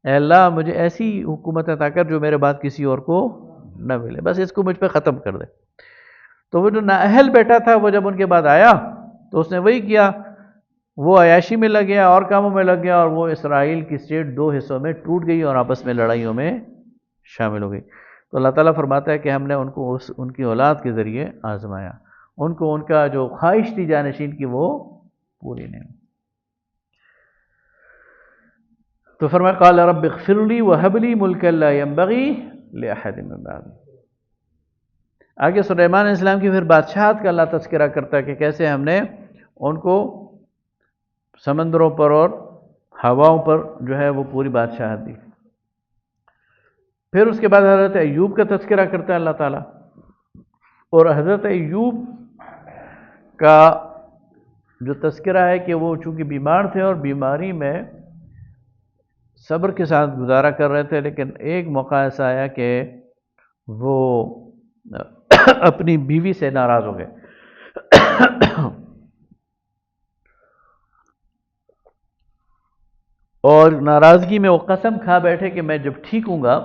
اے اللہ مجھے ایسی حکومت عطا کر جو میرے بعد کسی اور کو نہ ملے، بس اس کو مجھ پہ ختم کر دے۔ تو وہ جو نااہل بیٹا تھا وہ جب ان کے بعد آیا تو اس نے وہی کیا، وہ عیاشی میں لگ گیا اور کاموں میں لگ گیا، اور وہ اسرائیل کی اسٹیٹ دو حصوں میں ٹوٹ گئی اور آپس میں لڑائیوں میں شامل ہو گئی۔ تو اللہ تعالیٰ فرماتا ہے کہ ہم نے ان کو ان کی اولاد کے ذریعے آزمایا، ان کو ان کا جو خواہش تھی جانشین کی وہ پوری نہیں۔ تو فرمایا قال رب اغفر لی وہب لی ملکا لا ينبغی لأحد من بعدی۔ آگے سلیمان علیہ السلام کی پھر بادشاہت کا اللہ تذکرہ کرتا ہے کہ کیسے ہم نے ان کو سمندروں پر اور ہواؤں پر جو ہے وہ پوری بادشاہت دی. پھر اس کے بعد حضرت ایوب کا تذکرہ کرتا ہے اللہ تعالیٰ، اور حضرت ایوب کا جو تذکرہ ہے کہ وہ چونکہ بیمار تھے اور بیماری میں صبر کے ساتھ گزارا کر رہے تھے، لیکن ایک موقع ایسا آیا کہ وہ اپنی بیوی سے ناراض ہو گئے اور ناراضگی میں وہ قسم کھا بیٹھے کہ میں جب ٹھیک ہوں گا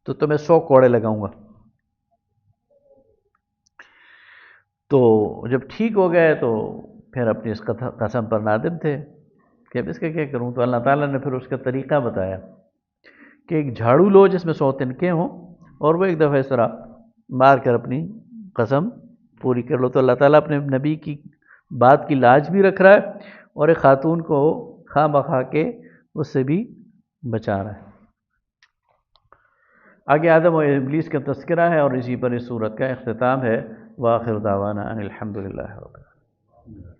تو تمہیں 100 کوڑے لگاؤں گا. تو جب ٹھیک ہو گئے تو پھر اپنی اس قسم پر نادم تھے کہ اب اس کا کیا کروں. تو اللہ تعالیٰ نے پھر اس کا طریقہ بتایا کہ ایک جھاڑو لو جس میں 100 تنکے ہوں اور وہ ایک دفعہ اس طرح مار کر اپنی قسم پوری کر لو. تو اللہ تعالیٰ اپنے نبی کی بات کی لاج بھی رکھ رہا ہے اور ایک خاتون کو خواہ مخواہ کے اس سے بھی بچا رہا ہے. آگے آدم و ابلیس کا تذکرہ ہے اور اسی پر اس صورت کا اختتام ہے. وآخر دعوانا ان الحمدللہ رب العالمین.